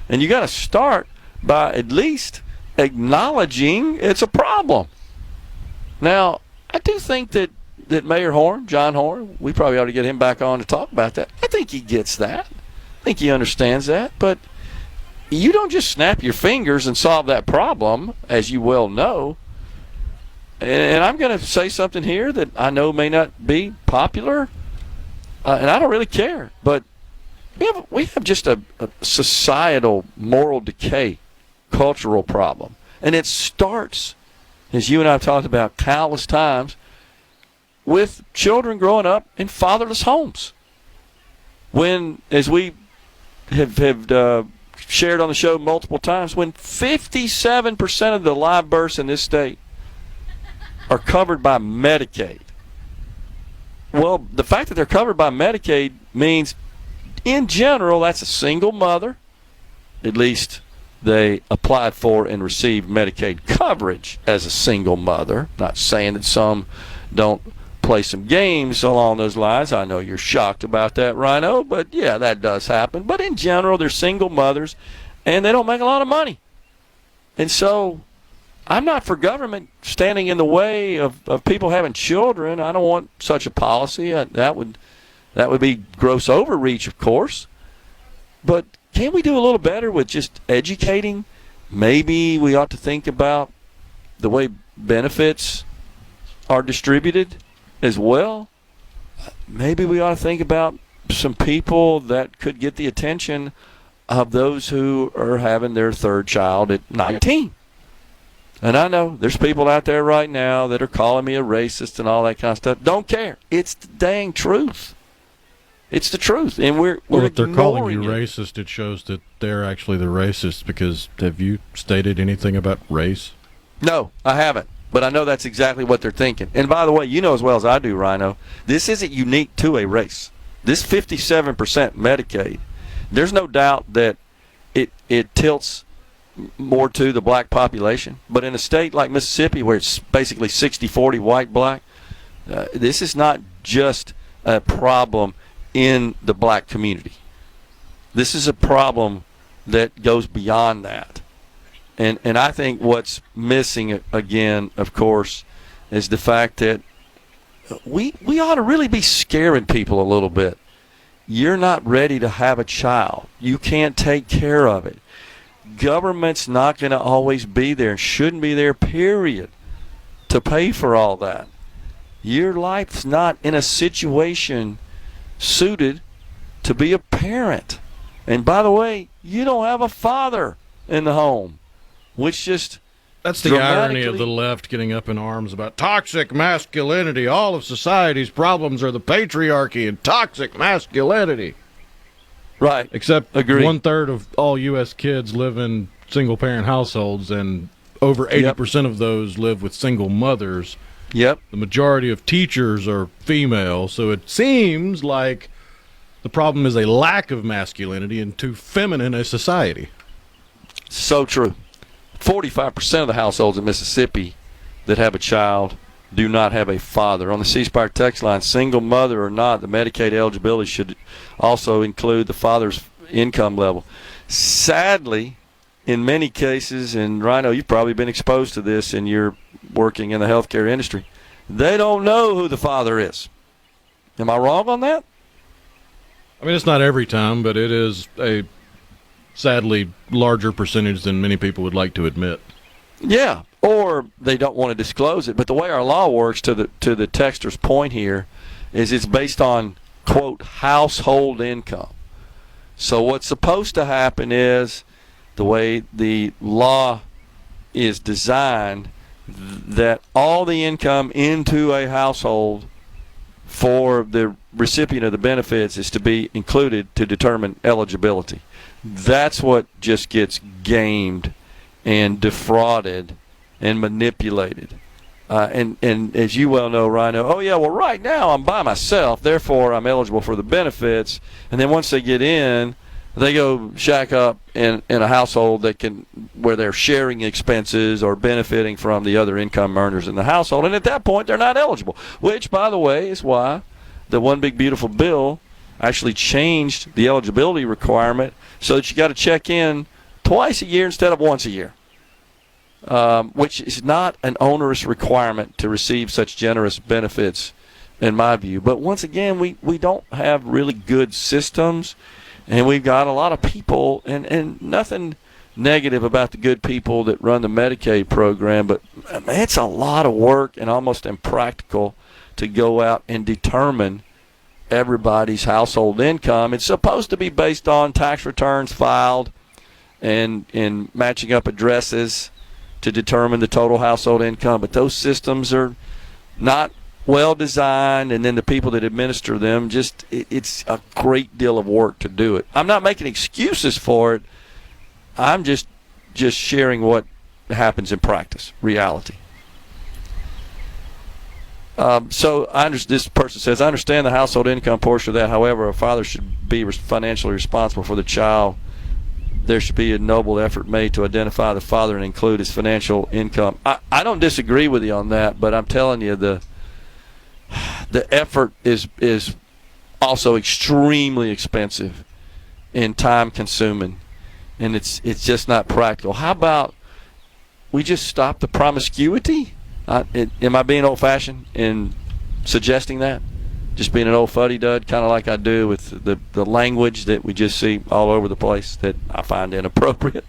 And you got to start by at least acknowledging it's a problem. Now, I do think that Mayor Horn, John Horn, we probably ought to get him back on to talk about that. I think he gets that. I think he understands that. But you don't just snap your fingers and solve that problem, as you well know. And I'm going to say something here that I know may not be popular, and I don't really care. But we have just a societal moral decay, cultural problem. And it starts, as you and I have talked about countless times, with children growing up in fatherless homes. When, as we have shared on the show multiple times, when 57% of the live births in this state are covered by Medicaid. Well, the fact that they're covered by Medicaid means, in general, that's a single mother. At least they applied for and received Medicaid coverage as a single mother. Not saying that some don't play some games along those lines. I know you're shocked about that, Rhino, but yeah, that does happen. But in general, they're single mothers, and they don't make a lot of money. And so I'm not for government standing in the way of people having children. I don't want such a policy. That would be gross overreach, of course. But can we do a little better with just educating? Maybe we ought to think about the way benefits are distributed as well. Maybe we ought to think about some people that could get the attention of those who are having their 3rd child at 19. And I know there's people out there right now that are calling me a racist and all that kind of stuff. Don't care. It's the dang truth. It's the truth. And we're if they're calling you it. racist, it shows that they're actually the racists, because have you stated anything about race? No, I haven't. But I know that's exactly what they're thinking. And by the way, you know as well as I do, Rhino, this isn't unique to a race. This 57% Medicaid, there's no doubt that it tilts more to the black population. But in a state like Mississippi, where it's basically 60-40 white-black, this is not just a problem in the black community. This is a problem that goes beyond that. And I think what's missing, again, of course, is the fact that we ought to really be scaring people a little bit. You're not ready to have a child. You can't take care of it. Government's not going to always be there, shouldn't be there, period, to pay for all that. Your life's not in a situation suited to be a parent. And by the way, you don't have a father in the home. Which just That's the irony of the left getting up in arms about toxic masculinity. All of society's problems are the patriarchy and toxic masculinity. Right. Except Agreed. 1/3 of all U.S. kids live in single-parent households, and over 80% of those live with single mothers. Yep. The majority of teachers are female, so it seems like the problem is a lack of masculinity and too feminine a society. So true. 45% of the households in Mississippi that have a child do not have a father. On the C Spire text line, single mother or not, the Medicaid eligibility should also include the father's income level. Sadly, in many cases, and Rhino, you've probably been exposed to this in your working in the healthcare industry, they don't know who the father is. Am I wrong on that? I mean, it's not every time, but it is a sadly larger percentage than many people would like to admit. Yeah, or they don't want to disclose it. But the way our law works, to the texter's point here, is it's based on, quote, household income. So what's supposed to happen is, the way the law is designed, that all the income into a household for the recipient of the benefits is to be included to determine eligibility. That's what just gets gamed and defrauded and manipulated. And as you well know, Rhino, oh yeah, well right now I'm by myself, therefore I'm eligible for the benefits. And then once they get in, they go shack up in a household where they're sharing expenses or benefiting from the other income earners in the household. And at that point, they're not eligible, which, by the way, is why the One Big Beautiful Bill actually changed the eligibility requirement so that you got to check in twice a year instead of once a year, which is not an onerous requirement to receive such generous benefits, in my view. But once again, we don't have really good systems, and we've got a lot of people, and nothing negative about the good people that run the Medicaid program, but it's a lot of work and almost impractical to go out and determine everybody's household income. It's supposed to be based on tax returns filed and matching up addresses to determine the total household income, but those systems are not well designed, and then the people that administer them, it's a great deal of work to do it. I'm not making excuses for it. I'm just sharing what happens in practice, reality. So this person says, I understand the household income portion of that. However, a father should be financially responsible for the child. There should be a noble effort made to identify the father and include his financial income. I don't disagree with you on that, but I'm telling you, the effort is also extremely expensive and time consuming, and it's just not practical. How about we just stop the promiscuity? Am I being old-fashioned in suggesting that? Just being an old fuddy-dud, kind of like I do with the language that we just see all over the place that I find inappropriate.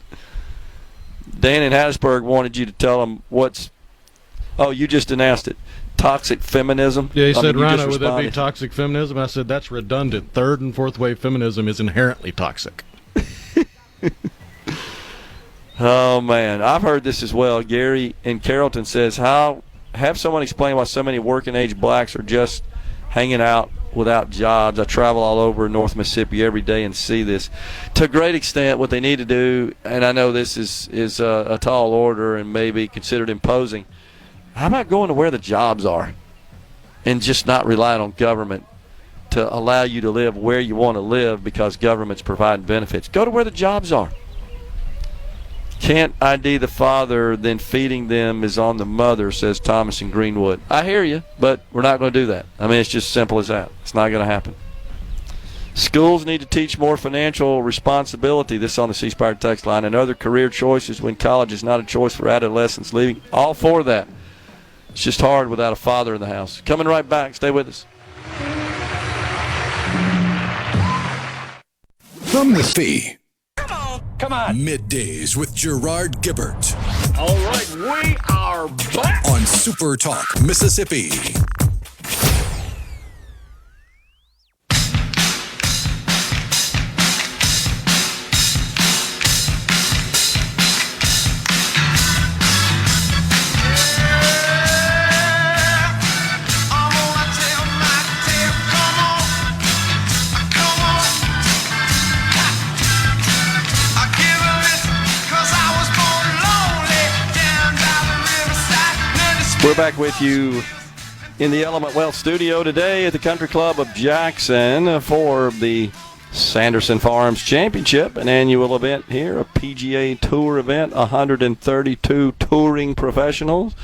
Dan in Hattiesburg wanted you to tell him you just announced it. Toxic feminism. Yeah, he said, Rhino, would that be toxic feminism? I said, that's redundant. Third and fourth wave feminism is inherently toxic. Oh, man. I've heard this as well. Gary in Carrollton says, have someone explain why so many working-age blacks are just hanging out without jobs. I travel all over North Mississippi every day and see this. To a great extent, what they need to do, and I know this is a tall order and maybe considered imposing, how about going to where the jobs are and just not relying on government to allow you to live where you want to live because government's providing benefits? Go to where the jobs are. Can't ID the father, then feeding them is on the mother, says Thomas in Greenwood. I hear you, but we're not going to do that. I mean, it's just simple as that. It's not going to happen. Schools need to teach more financial responsibility, this on the C Spire text line, and other career choices when college is not a choice for adolescents leaving. All for that. It's just hard without a father in the house. Coming right back. Stay with us. From the fee. Come on. Middays with Gerard Gibert. All right, we are back on SuperTalk, Mississippi. Cause I was born lonely down by the riverside. Then the We're back with you in the Element Wealth studio today at the Country Club of Jackson for the Sanderson Farms Championship, an annual event here, a PGA Tour event, 132 touring professionals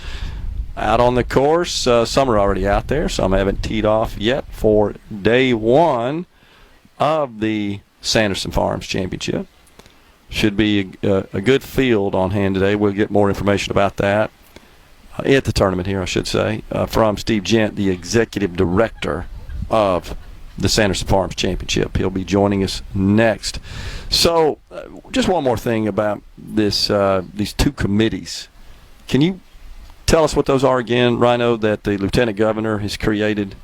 out on the course. Some are already out there. Some haven't teed off yet for day one of the Sanderson Farms Championship. Should be a good field on hand today. We'll get more information about that at the tournament here, I should say, from Steve Gent, the executive director of the Sanderson Farms Championship. He'll be joining us next. So, just one more thing about these two committees. Can you tell us what those are again, Rhino, that the Lieutenant Governor has created?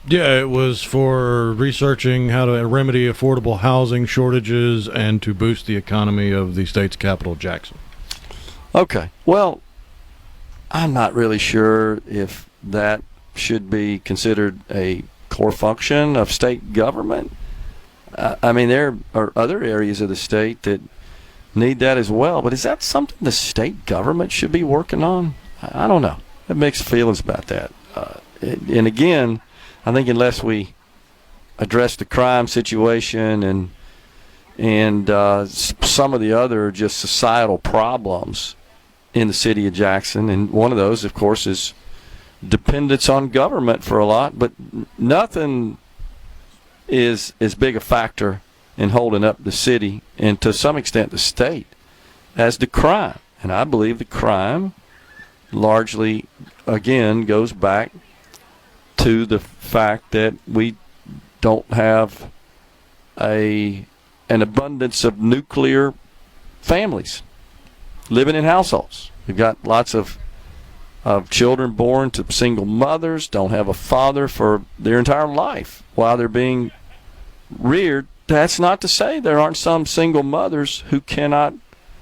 Yeah, it was for researching how to remedy affordable housing shortages and to boost the economy of the state's capital, Jackson. Okay. Well, I'm not really sure if that should be considered a core function of state government. I mean, there are other areas of the state that need that as well, but is that something the state government should be working on? I don't know. I have mixed feelings about that. And again, I think unless we address the crime situation and some of the other just societal problems in the city of Jackson, and one of those, of course, is dependence on government for a lot, but nothing is as big a factor in holding up the city and to some extent the state as the crime. And I believe the crime largely, again, goes back to the fact that we don't have an abundance of nuclear families living in households. We've got lots of children born to single mothers, don't have a father for their entire life while they're being reared. That's not to say there aren't some single mothers who cannot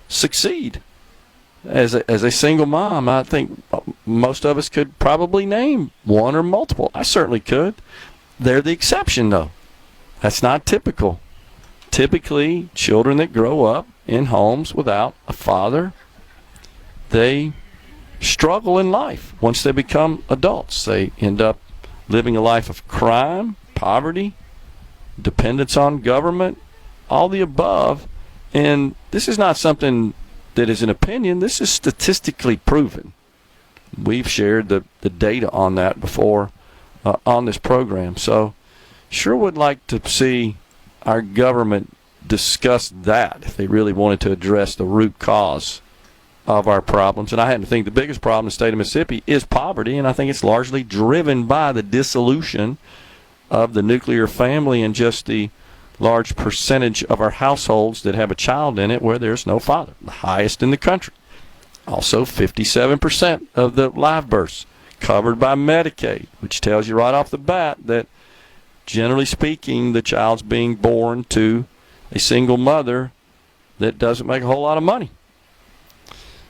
succeed as a single mom. I think most of us could probably name one or multiple. I certainly could. They're the exception, though. That's not typical. Typically, children that grow up in homes without a father, they struggle in life. Once they become adults, they end up living a life of crime, poverty, dependence on government, all the above. And this is not something that is an opinion. This is statistically proven. We've shared the data on that before on this program. So sure would like to see our government discuss that if they really wanted to address the root cause of our problems. And I happen to think the biggest problem in the state of Mississippi is poverty, and I think it's largely driven by the dissolution of the nuclear family and just the large percentage of our households that have a child in it where there's no father, the highest in the country. Also, 57% of the live births covered by Medicaid, which tells you right off the bat that, generally speaking, the child's being born to a single mother that doesn't make a whole lot of money.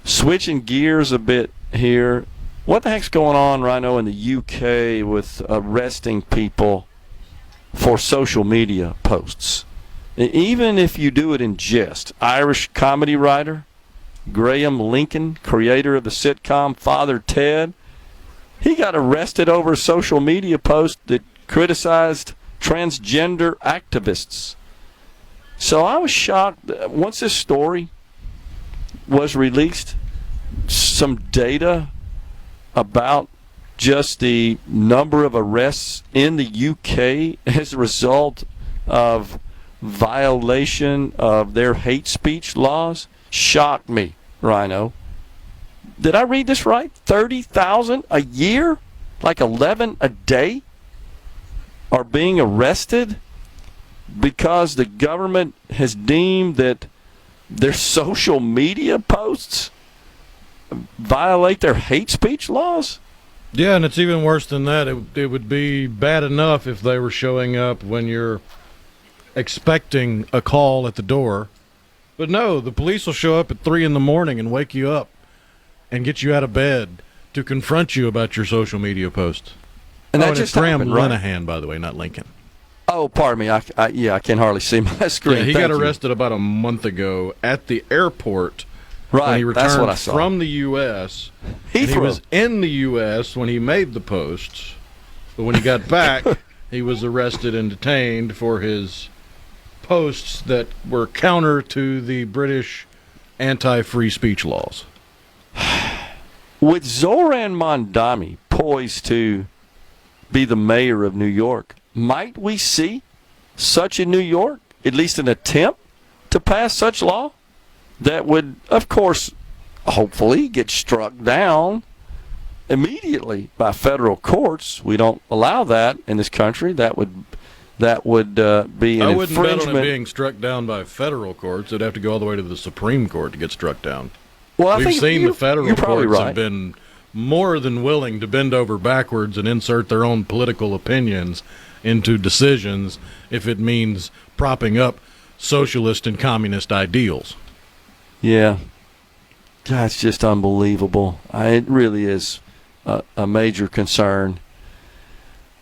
Switching gears a bit here, what the heck's going on right now in the UK with arresting people for social media posts? Even if you do it in jest. Irish comedy writer Graham Lincoln, creator of the sitcom Father Ted, he got arrested over a social media post that criticized transgender activists. So I was shocked once this story was released, some data about just the number of arrests in the UK as a result of violation of their hate speech laws shocked me, Rhino. Did I read this right? 30,000 a year? Like 11 a day are being arrested because the government has deemed that their social media posts violate their hate speech laws? Yeah, and it's even worse than that. It would be bad enough if they were showing up when you're expecting a call at the door. But no, the police will show up at 3 in the morning and wake you up and get you out of bed to confront you about your social media post. And that and just it's Graham happened, right? Linehan, by the way, not Lincoln. Oh, pardon me. I can hardly see my screen. Yeah, he Thank got you. arrested about a month ago at the airport Right, when he returned that's what I saw. from the U.S. He was in the U.S. when he made the posts, but when he got back, he was arrested and detained for his posts that were counter to the British anti-free speech laws. With Zoran Mondani poised to be the mayor of New York, might we see such in New York, at least an attempt to pass such law that would, of course, hopefully get struck down immediately by federal courts? We don't allow that in this country. That would be an infringement. I wouldn't bet on it being struck down by federal courts. It'd have to go all the way to the Supreme Court to get struck down. Well, We've seen the federal courts right. have been more than willing to bend over backwards and insert their own political opinions into decisions if it means propping up socialist and communist ideals. Yeah. God, it's just unbelievable. It really is a major concern.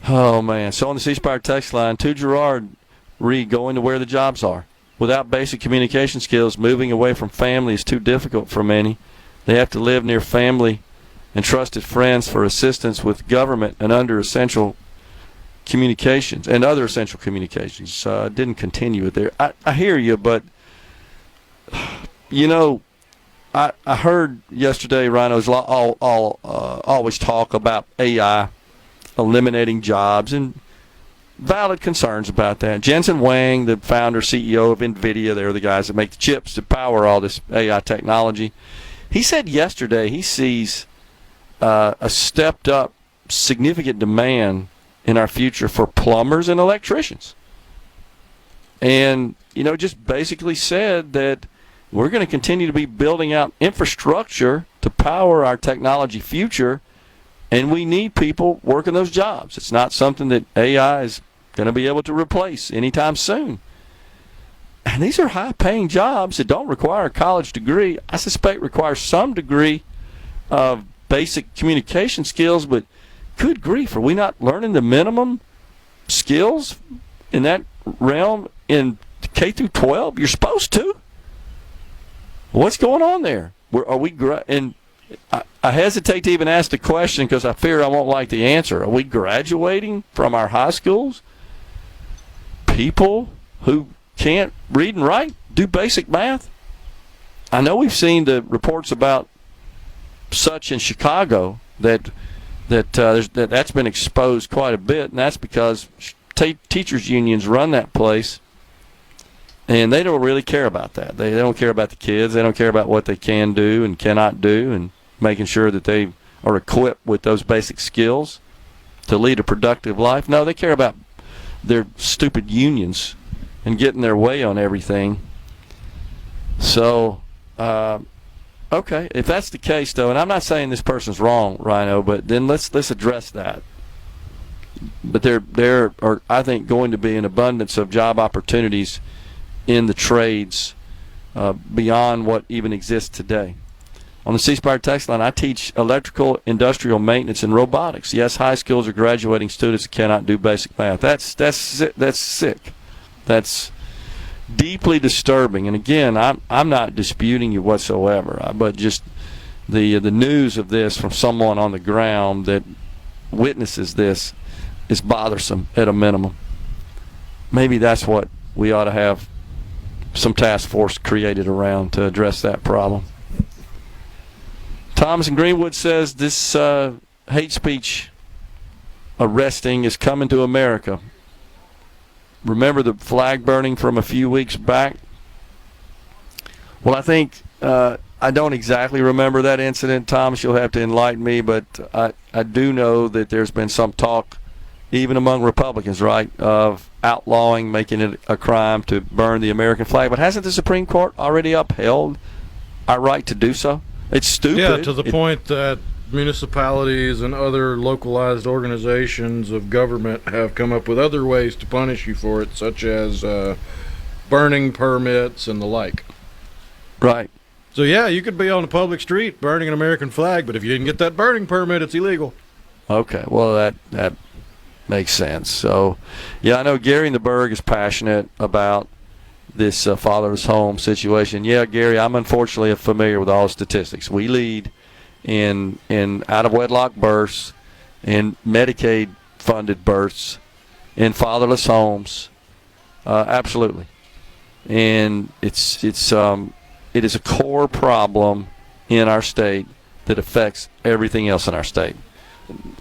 Oh, man. So on the C Spire text line, to Gerard, Reed, going to where the jobs are. Without basic communication skills, moving away from family is too difficult for many. They have to live near family and trusted friends for assistance with government and other essential communications. Didn't continue it there. I hear you, but, you know, I heard yesterday Rhinos always talk about AI eliminating jobs and valid concerns about that. Jensen Huang, the founder, CEO of NVIDIA, they're the guys that make the chips to power all this AI technology. He said yesterday he sees a stepped up significant demand in our future for plumbers and electricians. And, you know, just basically said that we're going to continue to be building out infrastructure to power our technology future, and we need people working those jobs. It's not something that AI is going to be able to replace anytime soon. And these are high-paying jobs that don't require a college degree. I suspect require some degree of basic communication skills, but good grief, are we not learning the minimum skills in that realm in K through 12? You're supposed to. What's going on there? And I hesitate to even ask the question because I fear I won't like the answer. Are we graduating from our high schools people who can't read and write, do basic math? I know we've seen the reports about such in Chicago that's been exposed quite a bit, and that's because teachers' unions run that place, and they don't really care about that. They don't care about the kids. They don't care about what they can do and cannot do, and making sure that they are equipped with those basic skills to lead a productive life. No, they care about their stupid unions and getting their way on everything. So, okay, if that's the case, though, and I'm not saying this person's wrong, Rhino, but then let's address that. But there are, I think, going to be an abundance of job opportunities in the trades beyond what even exists today. On the C Spire text line, I teach electrical, industrial maintenance, and robotics. Yes, high schools are graduating students that cannot do basic math. That's sick. That's deeply disturbing. And again, I'm not disputing you whatsoever, but just the news of this from someone on the ground that witnesses this is bothersome at a minimum. Maybe that's what we ought to have some task force created around to address that problem. Thomas in Greenwood says this hate speech arresting is coming to America. Remember the flag burning from a few weeks back? Well, I think I don't exactly remember that incident, Thomas. You'll have to enlighten me, but I do know that there's been some talk, even among Republicans, right, of outlawing, making it a crime to burn the American flag. But hasn't the Supreme Court already upheld our right to do so? It's stupid. Yeah, to the point that municipalities and other localized organizations of government have come up with other ways to punish you for it, such as burning permits and the like. Right. So, yeah, you could be on a public street burning an American flag, but if you didn't get that burning permit, it's illegal. Okay, well, that makes sense. So, yeah, I know Gary in the Berg is passionate about this fatherless home situation. Yeah, Gary, I'm unfortunately familiar with all the statistics. We lead in out-of-wedlock births, in Medicaid-funded births, in fatherless homes. Absolutely. And it is a core problem in our state that affects everything else in our state.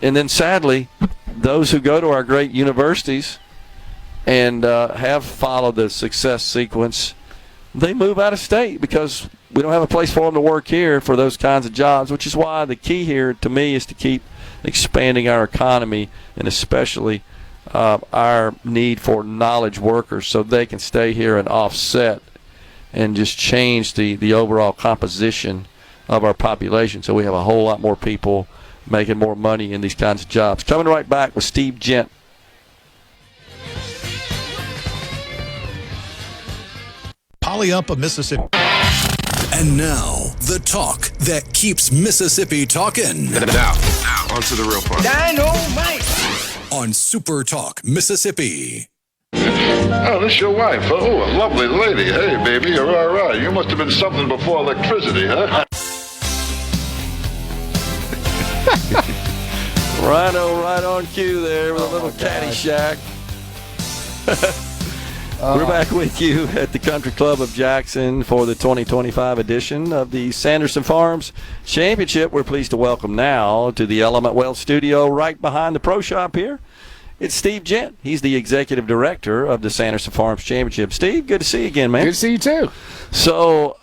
And then sadly, those who go to our great universities and have followed the success sequence, they move out of state because we don't have a place for them to work here for those kinds of jobs, which is why the key here to me is to keep expanding our economy, and especially our need for knowledge workers so they can stay here and offset and just change the overall composition of our population so we have a whole lot more people making more money in these kinds of jobs. Coming right back with Steve Gent. Poly up of Mississippi. And now, the talk that keeps Mississippi talking. Now, on to the real part. Dynamite! On SuperTalk, Mississippi. Oh, this your wife. Oh, a lovely lady. Hey, baby, you're all right. You must have been something before electricity, huh? Rhino right on cue there with a little Caddyshack. We're back with you at the Country Club of Jackson for the 2025 edition of the Sanderson Farms Championship. We're pleased to welcome now to the Element Wealth studio right behind the Pro Shop here. It's Steve Gent. He's the executive director of the Sanderson Farms Championship. Steve, good to see you again, man. Good to see you, too. So,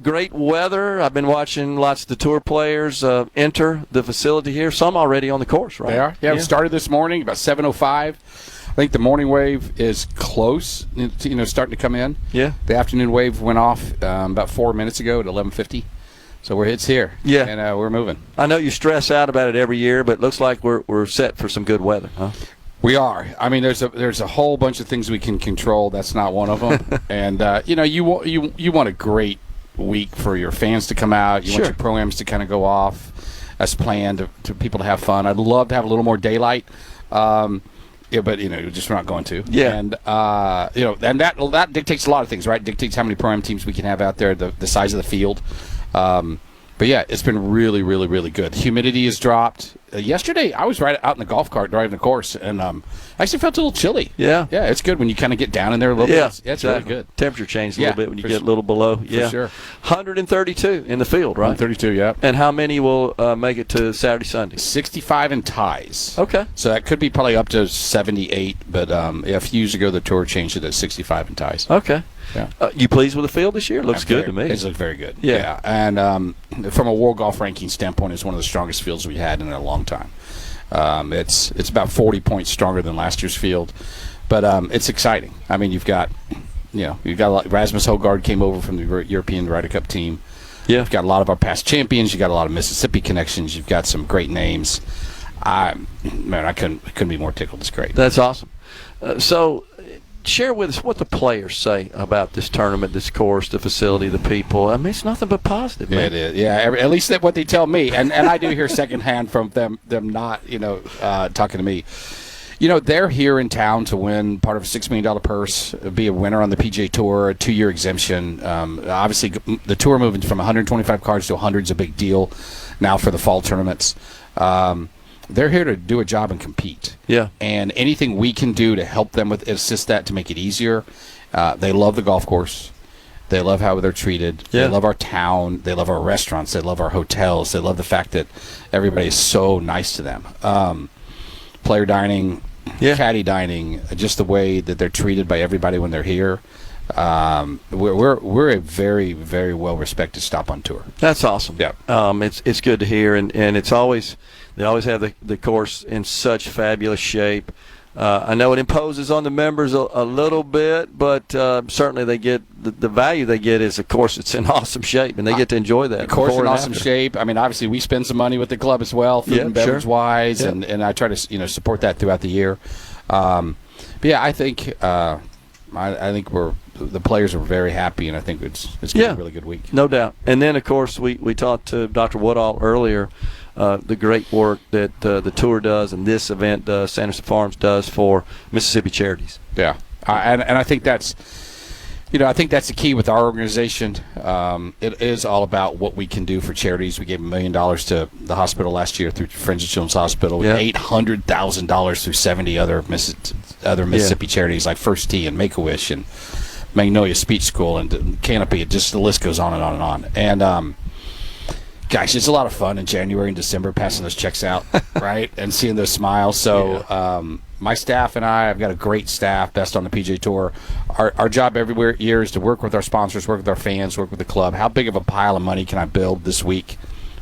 great weather. I've been watching lots of the tour players enter the facility here. Some already on the course, right? They are. Yeah, we started this morning about 7:05. I think the morning wave is close, starting to come in. Yeah. The afternoon wave went off about 4 minutes ago at 11:50. So it's here. Yeah. And we're moving. I know you stress out about it every year, but it looks like we're set for some good weather, huh? We are. I mean, there's a whole bunch of things we can control. That's not one of them. And you want a great week for your fans to come out. You want your programs to kind of go off as planned to people to have fun. I'd love to have a little more daylight. Yeah, but just we're not going to. Yeah. And and that dictates a lot of things, right? Dictates how many program teams we can have out there, the size of the field. But yeah, it's been really, really, really good. Humidity has dropped. Yesterday, I was right out in the golf cart driving the course, and I actually felt a little chilly. Yeah. Yeah, it's good when you kind of get down in there a little bit. Yeah, it's really good. Temperature changed a little bit when you get a little below. Yeah. For sure. 132 in the field, right? 132, yeah. And how many will make it to Saturday, Sunday? 65 in ties. Okay. So that could be probably up to 78, but a few years ago the tour changed it to 65 in ties. Okay. Yeah. You pleased with the field this year? It looks good to me. It's looked very good. Yeah. And from a world golf ranking standpoint, it's one of the strongest fields we had in a long time. It's about 40 points stronger than last year's field, but it's exciting. I mean, you've got Rasmus Højgaard came over from the European Ryder Cup team. Yeah. You've got a lot of our past champions. You've got a lot of Mississippi connections. You've got some great names. I couldn't be more tickled. It's great. That's awesome. So, share with us what the players say about this tournament, this course, the facility, the people. I mean, it's nothing but positive, man. It is. Yeah, at least that's what they tell me, and I do hear secondhand from them not talking to me. They're here in town to win part of a $6 million purse, be a winner on the PGA Tour, a 2-year exemption. Obviously, the tour moving from 125 cards to 100 is a big deal now for the fall tournaments. They're here to do a job and compete. Yeah. And anything we can do to help them assist that to make it easier. They love the golf course. They love how they're treated. Yeah. They love our town. They love our restaurants. They love our hotels. They love the fact that everybody is so nice to them. Player dining, caddy dining, just the way that they're treated by everybody when they're here. We're a very, very well respected stop on tour. That's awesome. Yeah. It's good to hear, and it's always they always have the course in such fabulous shape. I know it imposes on the members a little bit, but certainly they get the value they get is, of course, it's in awesome shape, and they get to enjoy that. The course in awesome shape. I mean, obviously, we spend some money with the club as well, food and beverage wise, and I try to support that throughout the year. But yeah, I think the players are very happy, and I think it's going to be a really good week. No doubt. And then, of course, we talked to Dr. Woodall earlier. The great work that the tour does and this event does, Sanderson Farms does for Mississippi charities. Yeah, and I think that's, I think that's the key with our organization. It is all about what we can do for charities. We gave $1 million to the hospital last year through Friends of Children's Hospital. Yeah. $800,000 through 70 other Mississippi charities like First Tee and Make-A-Wish and Magnolia Speech School and Canopy. Just the list goes on and on and on. And gosh, it's a lot of fun in January and December passing those checks out, right, and seeing those smiles. So my staff and I've got a great staff, best on the PGA Tour. Our job every year is to work with our sponsors, work with our fans, work with the club. How big of a pile of money can I build this week?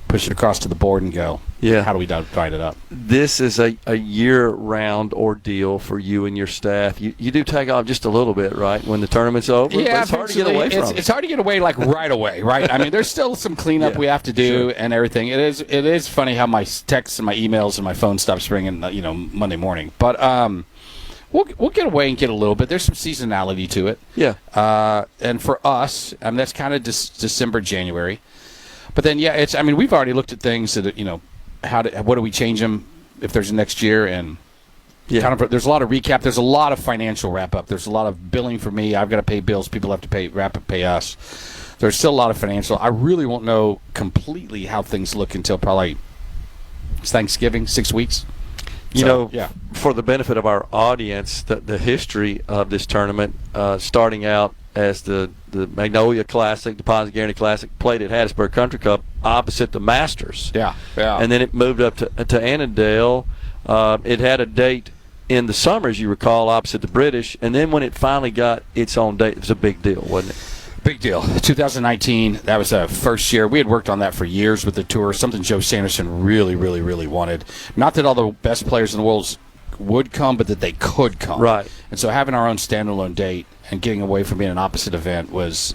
Push it across to the board and go, how do we divide it up? This is a year-round ordeal for you and your staff. You do take off just a little bit, right, when the tournament's over? Yeah, it's hard to get away from It's hard to get away, like, right away, right? I mean, there's still some cleanup we have to do and everything. It is funny how my texts and my emails and my phone stops ringing, Monday morning. But we'll get away and get a little bit. There's some seasonality to it. Yeah. And for us, that's kind of December, January. But then, we've already looked at things that, what do we change them if there's a next year? And there's a lot of recap. There's a lot of financial wrap-up. There's a lot of billing for me. I've got to pay bills. People have to pay us. There's still a lot of financial. I really won't know completely how things look until probably Thanksgiving, 6 weeks. For the benefit of our audience, the history of this tournament, starting out as the Magnolia Classic, the Ponzi Guarantee Classic, played at Hattiesburg Country Club opposite the Masters. Yeah. And then it moved up to Annandale. It had a date in the summer, as you recall, opposite the British. And then when it finally got its own date, it was a big deal, wasn't it? Big deal. 2019, that was the first year. We had worked on that for years with the tour, something Joe Sanderson really, really, really wanted. Not that all the best players in the world would come, but that they could come. Right. And so having our own standalone date and getting away from being an opposite event was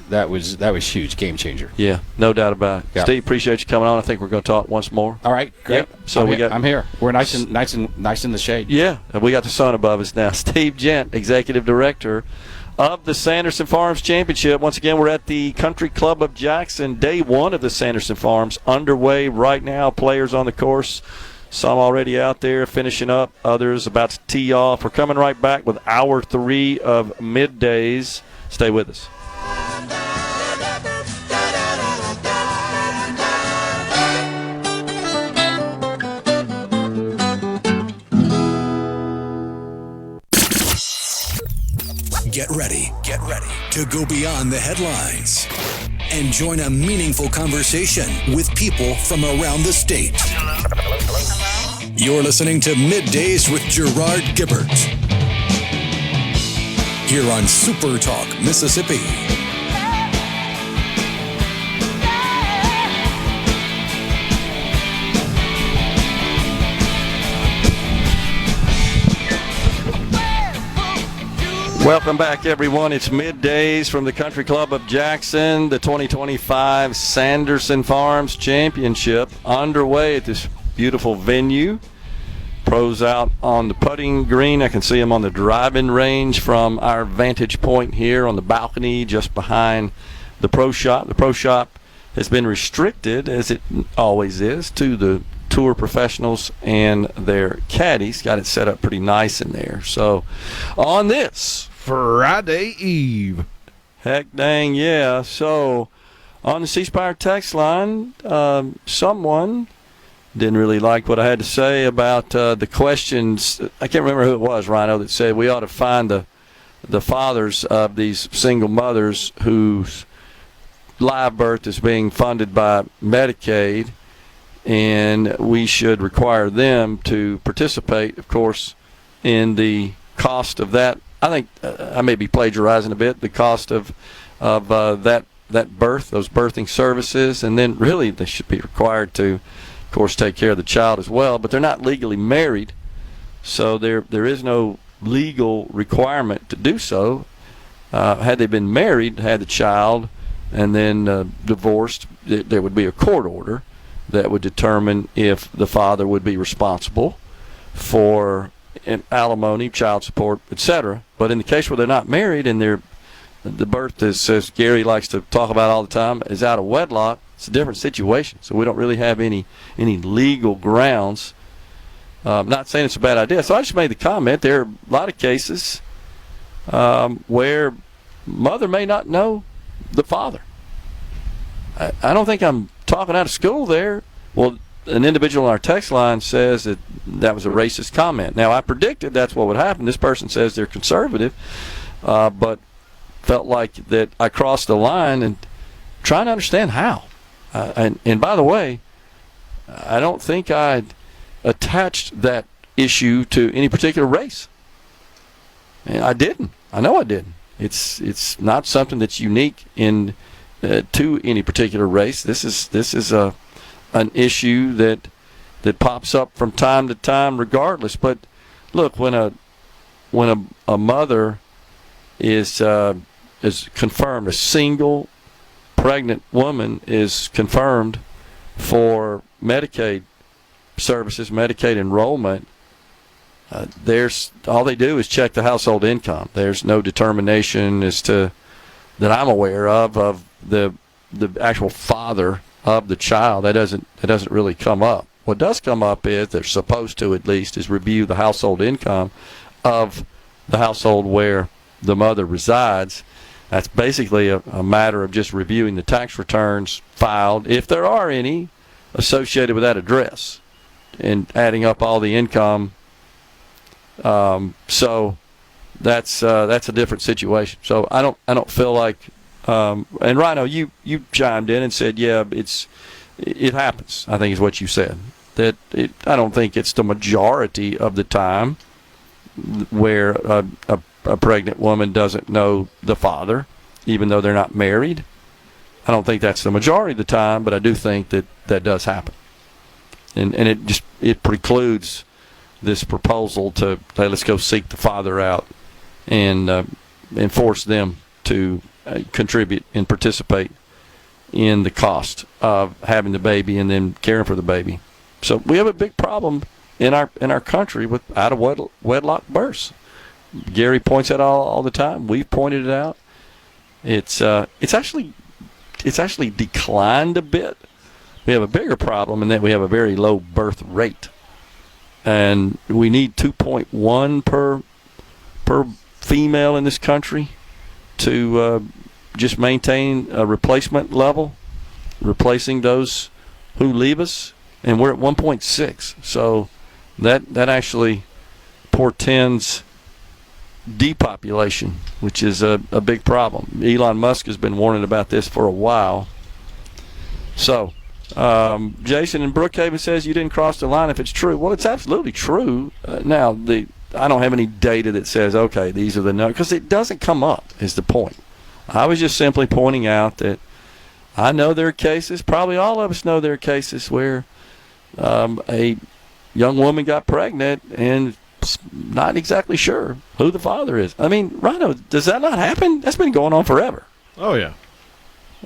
huge, game changer. Yeah, no doubt about it. Yeah. Steve, appreciate you coming on. I think we're going to talk once more. All right, great. Yep. So I'm here. We're nice in the shade. Yeah, and we got the sun above us now. Steve Gent, Executive Director of the Sanderson Farms Championship. Once again, we're at the Country Club of Jackson. Day one of the Sanderson Farms underway right now. Players on the course. Some already out there finishing up, others about to tee off. We're coming right back with hour 3 of Middays. Stay with us. Get ready to go beyond the headlines and join a meaningful conversation with people from around the state. You're listening to Middays with Gerard Gibert here on SuperTalk, Mississippi. Welcome back, everyone. It's Middays from the Country Club of Jackson, the 2025 Sanderson Farms Championship underway at this beautiful venue. Pros out on the putting green. I can see them on the driving range from our vantage point here on the balcony just behind the pro shop. The pro shop has been restricted, as it always is, to the tour professionals and their caddies. Got it set up pretty nice in there. So on this Friday Eve. Heck dang, yeah. So on the C Spire text line, someone didn't really like what I had to say about the questions. I can't remember who it was, Rhino, that said we ought to find the fathers of these single mothers whose live birth is being funded by Medicaid, and we should require them to participate, of course, in the cost of that. I think I may be plagiarizing a bit, the cost of that birth, those birthing services, and then really they should be required to, of course, take care of the child as well. But they're not legally married, so there is no legal requirement to do so. Had they been married, had the child, and then divorced, there would be a court order that would determine if the father would be responsible for alimony, child support, etc. But in the case where they're not married and the birth, as Gary likes to talk about all the time, is out of wedlock, it's a different situation. So we don't really have any legal grounds. Not saying it's a bad idea. So I just made the comment. There are a lot of cases where mother may not know the father. I don't think I'm talking out of school there. Well, an individual on our text line says that was a racist comment. Now, I predicted that's what would happen. This person says they're conservative, but felt like that I crossed the line and trying to understand how. And by the way, I don't think I'd attached that issue to any particular race. And I didn't. I know I didn't. It's not something that's unique to any particular race. This is an issue that pops up from time to time, regardless. But look, when a mother is confirmed, a single pregnant woman is confirmed for Medicaid services, Medicaid enrollment, there's all they do is check the household income. There's no determination as to that I'm aware of the actual father of the child. That doesn't really come up. What does come up is they're supposed to, at least, is review the household income of the household where the mother resides. That's basically a matter of just reviewing the tax returns filed, if there are any, associated with that address, and adding up all the income. So that's a different situation. So I don't feel like, and Rhino, you chimed in and said, yeah, it happens, I think is what you said. That I don't think it's the majority of the time where a pregnant woman doesn't know the father, even though they're not married. I don't think that's the majority of the time, but I do think that does happen. And it precludes this proposal to, hey, let's go seek the father out and force them to contribute and participate in the cost of having the baby and then caring for the baby. So we have a big problem in our country with out of wedlock births. Gary points out all the time. We've pointed it out. It's actually declined a bit. We have a bigger problem in that we have a very low birth rate, and we need 2.1 per female in this country to just maintain a replacement level, replacing those who leave us, and we're at 1.6. So that actually portends depopulation, which is a big problem. Elon Musk has been warning about this for a while. So Jason in Brookhaven says you didn't cross the line if it's true. Well, it's absolutely true. Now, I don't have any data that says, okay, these are the numbers, because it doesn't come up, is the point. I was just simply pointing out that I know there are cases, probably all of us know there are cases where a young woman got pregnant and not exactly sure who the father is. I mean, Rhino, does that not happen? That's been going on forever. Oh, yeah.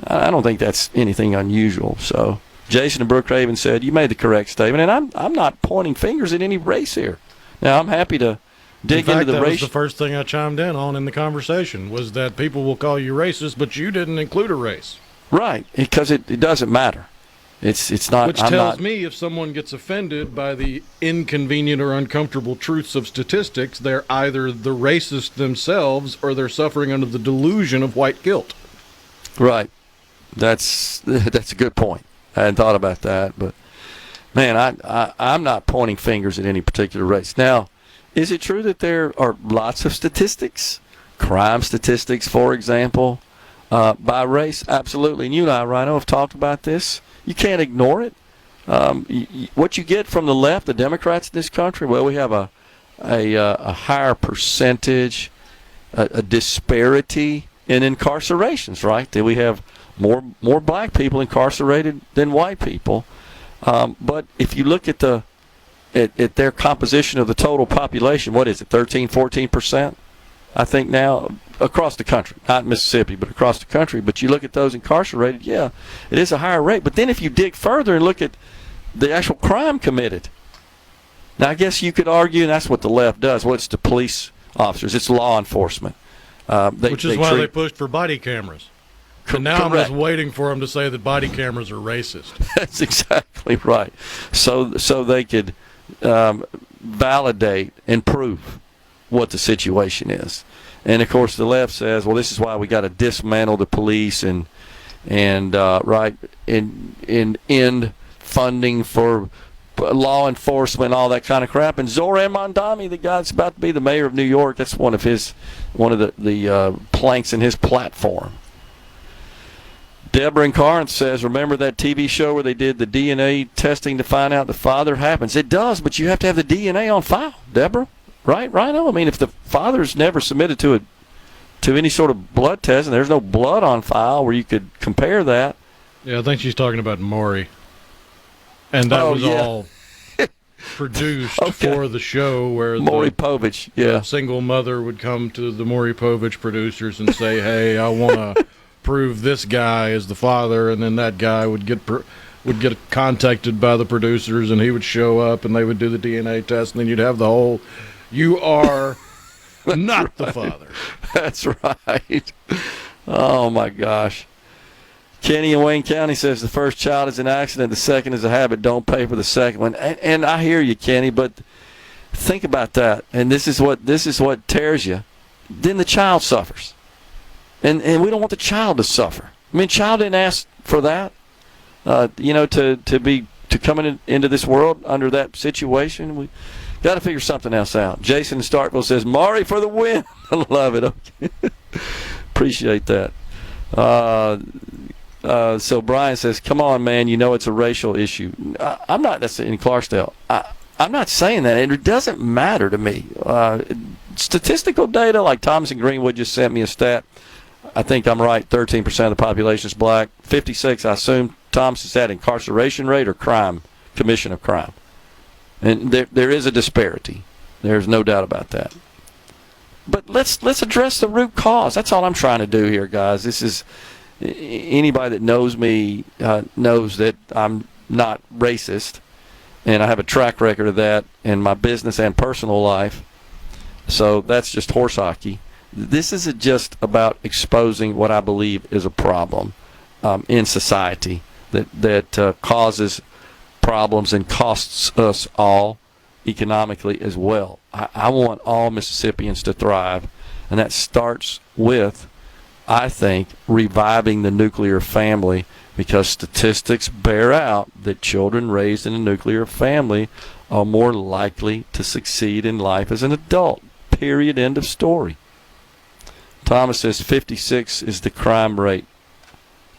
I don't think that's anything unusual. So Jason in Brookhaven said, you made the correct statement, and I'm not pointing fingers at any race here. Now, I'm happy to dig into the that race. Was the first thing I chimed in on in the conversation was that people will call you racist, but you didn't include a race. Right, because it doesn't matter. It's not. Which tells me if someone gets offended by the inconvenient or uncomfortable truths of statistics, they're either the racist themselves or they're suffering under the delusion of white guilt. Right. That's a good point. I hadn't thought about that, but man, I'm not pointing fingers at any particular race. Now, is it true that there are lots of statistics, crime statistics, for example, by race? Absolutely. And you and I, Rhino, have talked about this. You can't ignore it. What you get from the left, the Democrats in this country, well, we have a higher percentage, a disparity in incarcerations, right? That we have more black people incarcerated than white people. But if you look at at their composition of the total population, what is it, 13, 14%? I think now across the country, not Mississippi, but across the country. But you look at those incarcerated, yeah, it is a higher rate. But then if you dig further and look at the actual crime committed, now I guess you could argue, and that's what the left does. Well, it's the police officers, it's law enforcement. Which is why they pushed for body cameras. And now I'm just waiting for them to say that body cameras are racist. That's exactly right. So they could validate and prove what the situation is. And of course, the left says, well, this is why we got to dismantle the police and end funding for law enforcement, all that kind of crap. And Zoran Mondani, the guy that's about to be the mayor of New York, that's one of the planks in his platform. Deborah in Corinth says, remember that TV show where they did the DNA testing to find out the father happens? It does, but you have to have the DNA on file, Deborah. Right, Rhino? I mean, if the father's never submitted to any sort of blood test and there's no blood on file where you could compare that. Yeah, I think she's talking about Maury. And that was all produced for the show where Maury Povich, the single mother would come to the Maury Povich producers and say, hey, I want to prove this guy is the father, and then that guy would get contacted by the producers, and he would show up, and they would do the DNA test, and then you'd have the whole, you are not the father. That's right. Oh, my gosh. Kenny in Wayne County says the first child is an accident, the second is a habit. Don't pay for the second one. And I hear you, Kenny, but think about that. And this is what tears you. Then the child suffers. And we don't want the child to suffer. I mean, child didn't ask for that. To come into this world under that situation. We got to figure something else out. Jason in Starkville says, Maury for the win. I love it. Okay. Appreciate that. So Brian says, come on, man, you know it's a racial issue. I'm not, that's in Clarksdale. I'm not saying that, and it doesn't matter to me. Statistical data, like Thomas and Greenwood just sent me a stat. I think I'm right, 13% of the population is black. 56, I assume, Thomas, is that incarceration rate or crime, commission of crime? And there is a disparity. There's no doubt about that. But let's address the root cause. That's all I'm trying to do here, guys. This is, anybody that knows me knows that I'm not racist, and I have a track record of that in my business and personal life. So that's just horse hockey. This isn't just about exposing what I believe is a problem in society that causes problems and costs us all economically as well. I want all Mississippians to thrive, and that starts with, I think, reviving the nuclear family, because statistics bear out that children raised in a nuclear family are more likely to succeed in life as an adult. Period. End of story. Thomas says 56 is the crime rate.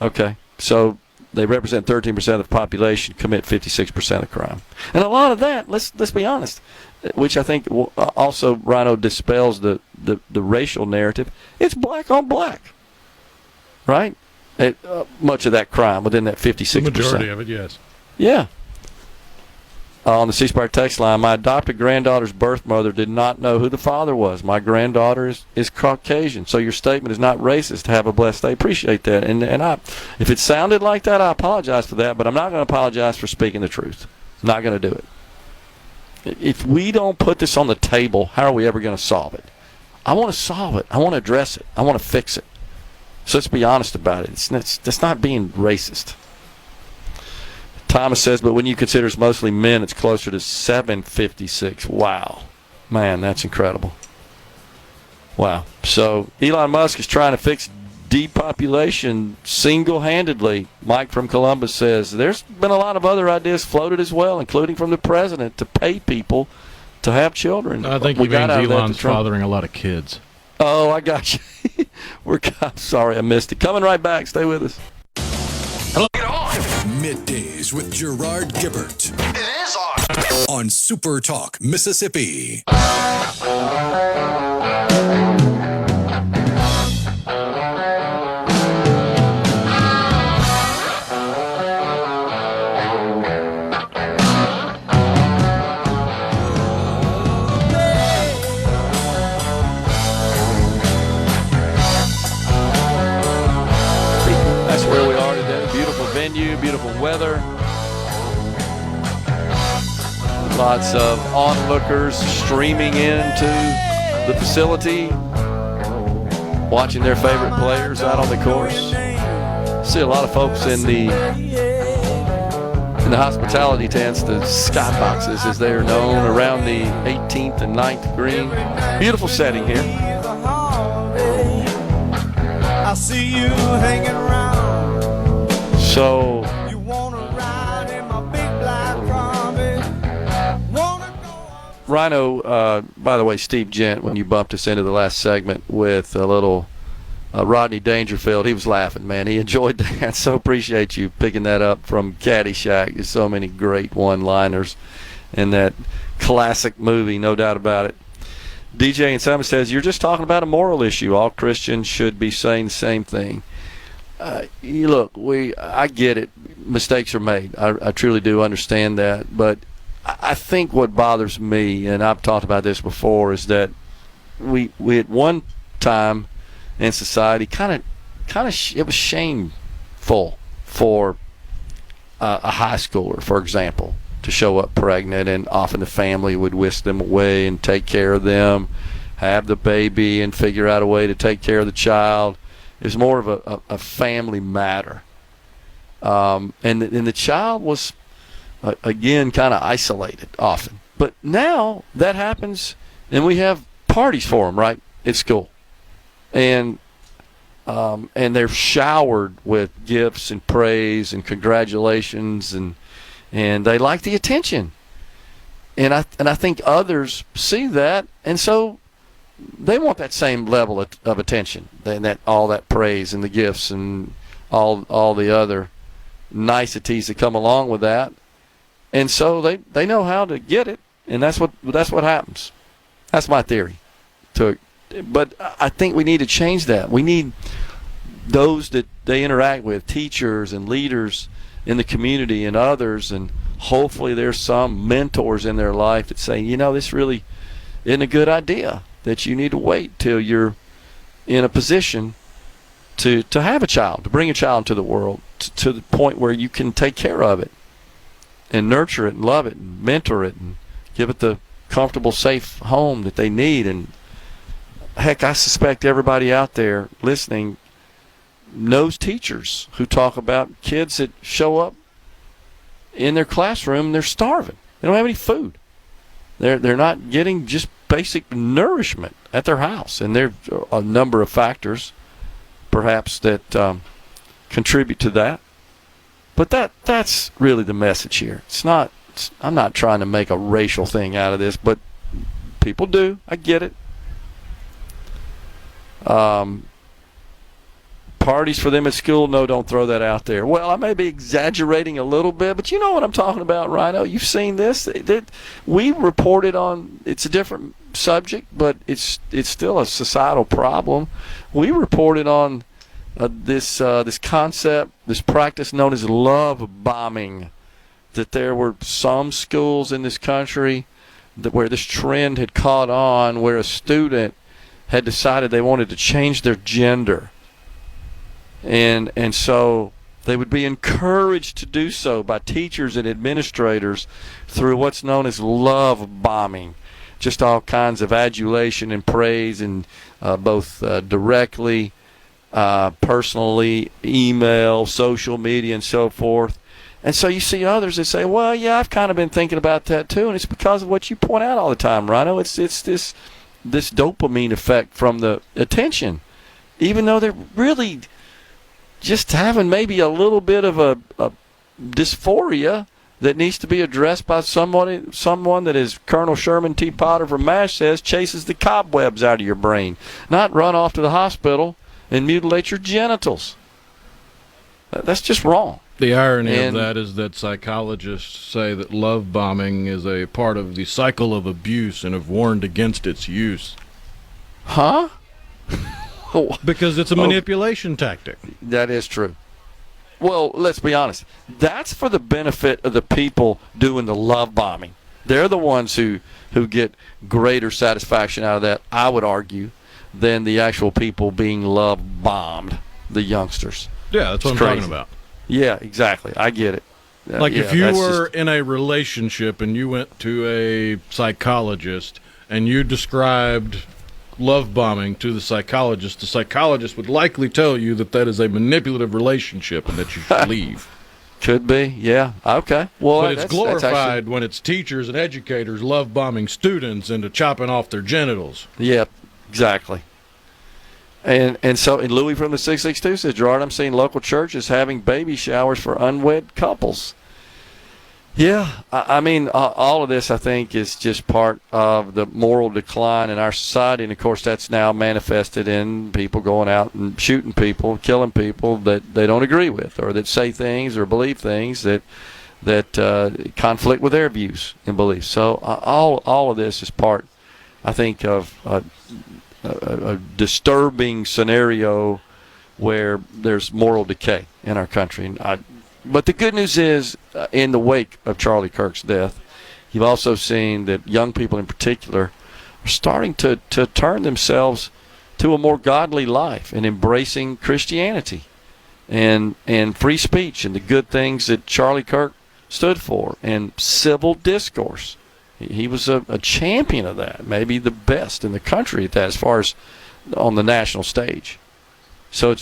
Okay, so they represent 13% of the population, commit 56% of crime. And a lot of that, let's be honest, which I think also, Rhino, dispels the racial narrative. It's black on black, right? Much of that crime within that 56%. The majority of it, yes. Yeah. On the C Spire text line, my adopted granddaughter's birth mother did not know who the father was. My granddaughter is Caucasian, so your statement is not racist. Have a blessed day. Appreciate that. And if it sounded like that, I apologize for that, but I'm not going to apologize for speaking the truth. I'm not going to do it. If we don't put this on the table, how are we ever going to solve it? I want to solve it. I want to address it. I want to fix it. So let's be honest about it. It's not being racist. Thomas says, but when you consider it's mostly men, it's closer to 756. Wow. Man, that's incredible. Wow. So Elon Musk is trying to fix depopulation single-handedly. Mike from Columbus says, there's been a lot of other ideas floated as well, including from the president, to pay people to have children. I think he means Elon's fathering a lot of kids. Oh, I got you. I'm sorry, I missed it. Coming right back. Stay with us. Hello. Middays with Gerard Gibert. It is on SuperTalk, Mississippi. That's where we are today. Beautiful venue, beautiful weather. Lots of onlookers streaming into the facility, watching their favorite players out on the course. See a lot of folks in the hospitality tents, the skyboxes as they are known, around the 18th and 9th green. Beautiful setting here. see you hanging around. So, You wanna ride in my big black Harley? Rhino, by the way, Steve Gent, when you bumped us into the last segment with a little Rodney Dangerfield, he was laughing, man. He enjoyed that. So appreciate you picking that up from Caddyshack. There's so many great one-liners in that classic movie, no doubt about it. DJ and Simon says, you're just talking about a moral issue. All Christians should be saying the same thing. Look, I get it. Mistakes are made. I truly do understand that. But I think what bothers me, and I've talked about this before, is that we at one time in society kind of it was shameful for a high schooler, for example, to show up pregnant, and often the family would whisk them away and take care of them, have the baby, and figure out a way to take care of the child. It was more of a family matter, and the child was again kind of isolated often. But now that happens, and we have parties for them right at school, and they're showered with gifts and praise and congratulations, and they like the attention, and I think others see that, and so they want that same level of attention, and all that praise and the gifts and all the other niceties that come along with that, and so they know how to get it, and that's what happens. That's my theory. But I think we need to change that. We need those that they interact with, teachers and leaders in the community and others, and hopefully there's some mentors in their life that say, this really isn't a good idea, that you need to wait till you're in a position to have a child, to bring a child into the world, to the point where you can take care of it and nurture it and love it and mentor it and give it the comfortable, safe home that they need. And heck, I suspect everybody out there listening knows teachers who talk about kids that show up in their classroom and they're starving. They don't have any food. They're not getting just basic nourishment at their house. And there are a number of factors perhaps that contribute to that. But that's really the message here. I'm not trying to make a racial thing out of this, but people do. I get it. Parties for them at school? No, don't throw that out there. Well, I may be exaggerating a little bit, but you know what I'm talking about, Rhino. You've seen this. We reported on, it's a different subject, but it's still a societal problem. We reported on this concept, this practice known as love bombing, that there were some schools in this country where this trend had caught on, where a student had decided they wanted to change their gender. And so they would be encouraged to do so by teachers and administrators through what's known as love bombing. Just all kinds of adulation and praise, and both directly, personally, email, social media, and so forth. And so you see others that say, well, yeah, I've kind of been thinking about that too, and it's because of what you point out all the time, Rhino. It's this dopamine effect from the attention, even though they're really just having maybe a little bit of a dysphoria that needs to be addressed by someone that, as Colonel Sherman T. Potter from MASH says, chases the cobwebs out of your brain, not run off to the hospital and mutilate your genitals. That's just wrong. The irony of that is that psychologists say that love bombing is a part of the cycle of abuse and have warned against its use. Huh? Because it's a manipulation tactic. That is true. Well, let's be honest. That's for the benefit of the people doing the love bombing. They're the ones who get greater satisfaction out of that, I would argue, than the actual people being love bombed, the youngsters. Yeah, that's what I'm talking about. Yeah, exactly. I get it. If you were in a relationship and you went to a psychologist and you described love bombing to the psychologist would likely tell you that is a manipulative relationship and that you should leave. Could be, yeah. Okay. Well, but it's glorified when it's teachers and educators love bombing students into chopping off their genitals. Yeah, exactly. And Louis from the 662 says, Gerard, I'm seeing local churches having baby showers for unwed couples. Yeah, I mean, all of this, I think, is just part of the moral decline in our society. And, of course, that's now manifested in people going out and shooting people, killing people that they don't agree with, or that say things or believe things that conflict with their views and beliefs. So all of this is part, I think, of a disturbing scenario where there's moral decay in our country. But the good news is, in the wake of Charlie Kirk's death, you've also seen that young people in particular are starting to turn themselves to a more godly life and embracing Christianity and free speech and the good things that Charlie Kirk stood for, and civil discourse. He was a champion of that, maybe the best in the country at that, as far as on the national stage. So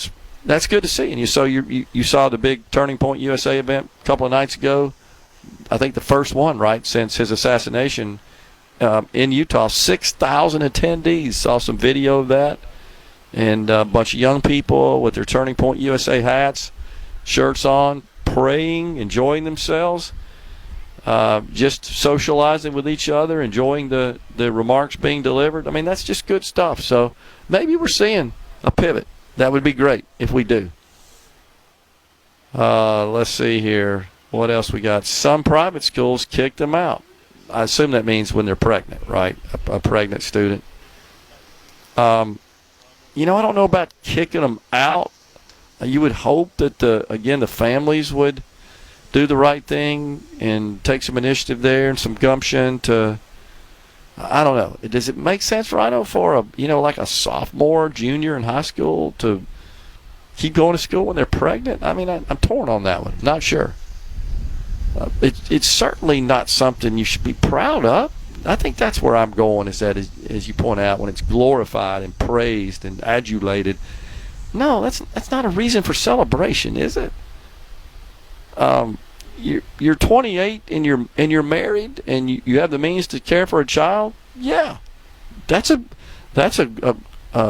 that's good to see. And you saw the big Turning Point USA event a couple of nights ago. I think the first one, right, since his assassination in Utah. 6,000 attendees. Saw some video of that. And a bunch of young people with their Turning Point USA hats, shirts on, praying, enjoying themselves, just socializing with each other, enjoying the remarks being delivered. I mean, that's just good stuff. So maybe we're seeing a pivot. That would be great if we do. Let's see here. What else we got? Some private schools kicked them out. I assume that means when they're pregnant, right? A pregnant student. I don't know about kicking them out. You would hope that the families would do the right thing and take some initiative there and some gumption to, I don't know. Does it make sense, Rhino, for like a sophomore, junior in high school to keep going to school when they're pregnant? I mean, I'm torn on that one. Not sure. It's certainly not something you should be proud of. I think that's where I'm going, is that, as you point out, when it's glorified and praised and adulated. No, that's not a reason for celebration, is it? You're 28 and you're married and you have the means to care for a child. Yeah, that's a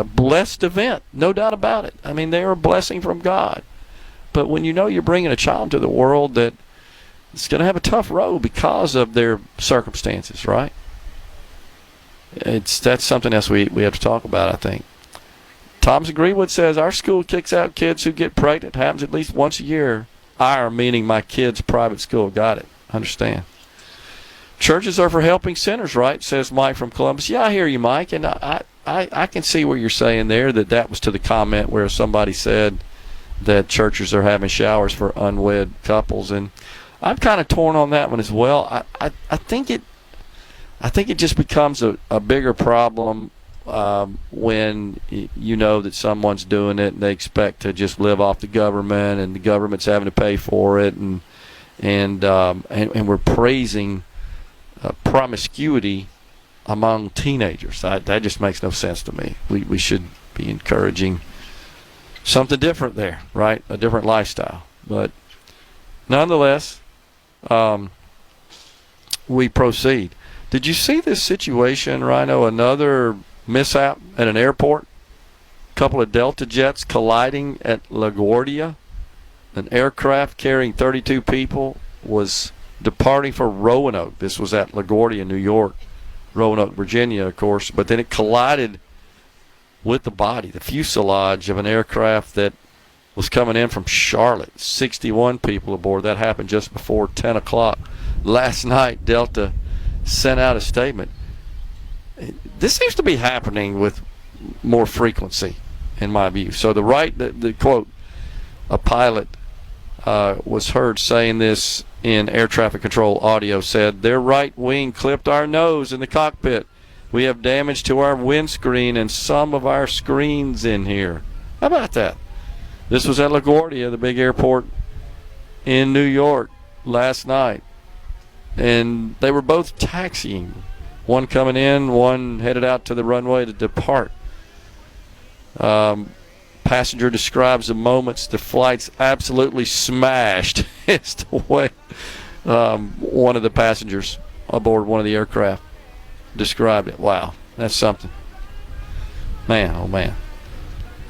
blessed event, no doubt about it. I mean, they're a blessing from God. But when you're bringing a child to the world that is going to have a tough road because of their circumstances, right? That's something else we have to talk about, I think. Thomas Greenwood says, our school kicks out kids who get pregnant. It happens at least once a year. Our, meaning my kid's private school. Got it. Understand. Churches are for helping sinners, right? Says Mike from Columbus. Yeah, I hear you, Mike. And I can see what you're saying there, that was to the comment where somebody said that churches are having showers for unwed couples. And I'm kind of torn on that one as well. I think it just becomes a bigger problem when you know that someone's doing it and they expect to just live off the government, and the government's having to pay for it, and we're praising promiscuity among teenagers. That just makes no sense to me. We should be encouraging something different there, right? A different lifestyle. But nonetheless, we proceed. Did you see this situation, Rhino? Another mishap at an airport. A couple of Delta jets colliding at LaGuardia. An aircraft carrying 32 people was departing for Roanoke. This was at LaGuardia, New York. Roanoke, Virginia, of course. But then it collided with the body, the fuselage of an aircraft that was coming in from Charlotte. 61 people aboard. That happened just before 10 o'clock last night. Delta sent out a statement. This seems to be happening with more frequency, in my view. So the quote, a pilot was heard saying this in air traffic control audio, said, their right wing clipped our nose in the cockpit. We have damage to our windscreen and some of our screens in here. How about that? This was at LaGuardia, the big airport in New York, last night. And they were both taxiing. One coming in, one headed out to the runway to depart. Passenger describes the moments the flight's absolutely smashed. It's the way one of the passengers aboard one of the aircraft described it. Wow, that's something. Man, oh man.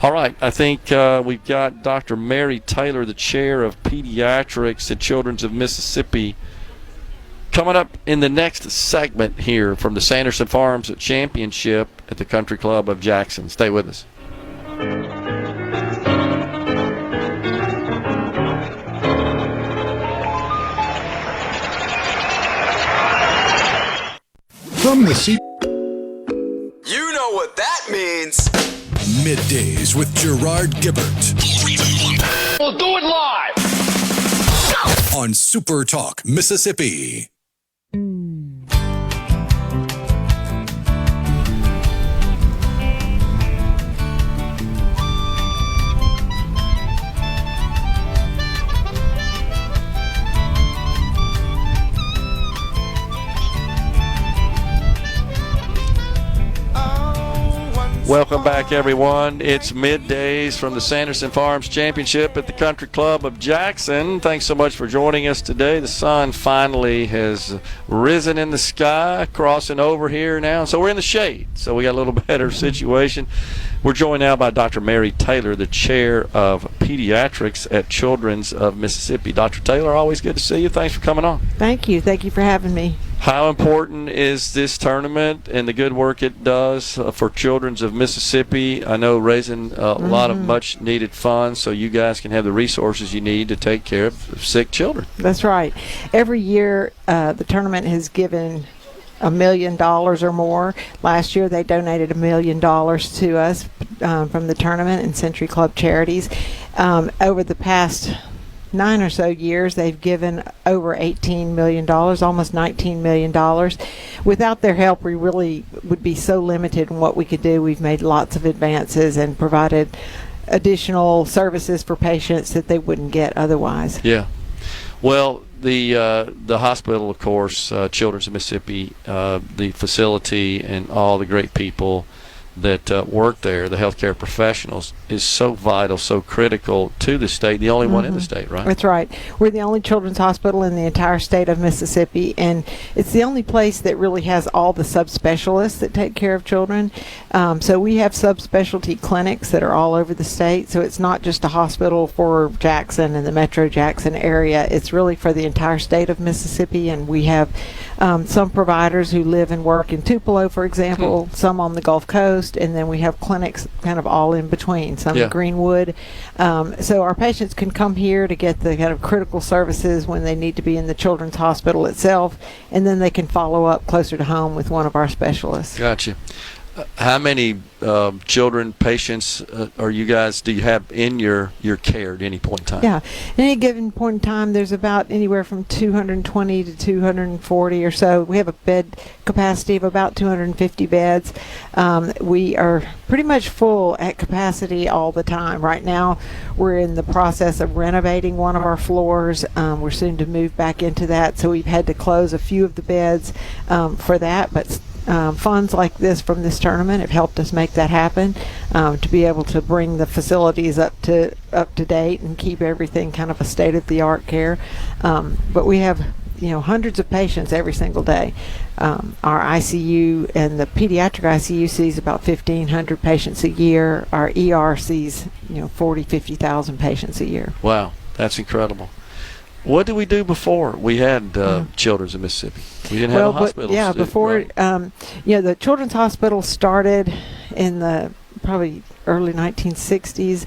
All right, I think we've got Dr. Mary Taylor, the chair of pediatrics at Children's of Mississippi, coming up in the next segment here from the Sanderson Farms Championship at the Country Club of Jackson. Stay with us. From the sea. You know what that means. Middays with Gerard Gibert. We'll do it live. On SuperTalk, Mississippi. Welcome back, everyone. It's Middays from the Sanderson Farms Championship at the Country Club of Jackson. Thanks so much for joining us today. The sun finally has risen in the sky, crossing over here now. So we're in the shade, so we got a little better situation. We're joined now by Dr. Mary Taylor, the chair of pediatrics at Children's of Mississippi. Dr. Taylor, always good to see you. Thanks for coming on. Thank you. Thank you for having me. How important is this tournament and the good work it does for Children's of Mississippi? I know raising a lot of much needed funds so you guys can have the resources you need to take care of sick children. That's right. Every year the tournament has given $1 million or more. Last year they donated $1 million to us from the tournament and Century Club Charities. Over the past 9 or so years, they've given over $18 million, almost $19 million. Without their help, we really would be so limited in what we could do. We've made lots of advances and provided additional services for patients that they wouldn't get otherwise. Yeah. Well, the hospital, of course, Children's of Mississippi, the facility, and all the great people that work there, the healthcare professionals, is so vital, so critical to the state, the only one in the state, right? That's right. We're the only children's hospital in the entire state of Mississippi, and it's the only place that really has all the subspecialists that take care of children. So we have subspecialty clinics that are all over the state, so it's not just a hospital for Jackson and the Metro Jackson area. It's really for the entire state of Mississippi, and we have some providers who live and work in Tupelo, for example, some on the Gulf Coast, and then we have clinics kind of all in between, some in Greenwood. So our patients can come here to get the kind of critical services when they need to be in the children's hospital itself, and then they can follow up closer to home with one of our specialists. Gotcha. How many children, patients do you have in your care at any point in time? Yeah, at any given point in time, there's about anywhere from 220 to 240 or so. We have a bed capacity of about 250 beds. We are pretty much full at capacity all the time. Right now, we're in the process of renovating one of our floors. We're soon to move back into that, so we've had to close a few of the beds for that, but funds like this from this tournament have helped us make that happen, to be able to bring the facilities up to date and keep everything kind of a state-of-the-art care. But we have hundreds of patients every single day. Our ICU and the pediatric ICU sees about 1,500 patients a year. Our ER sees 50,000 patients a year. Wow, that's incredible. What did we do before we had Children's of Mississippi? We didn't have a hospital. Before, the Children's Hospital started in the probably early 1960s.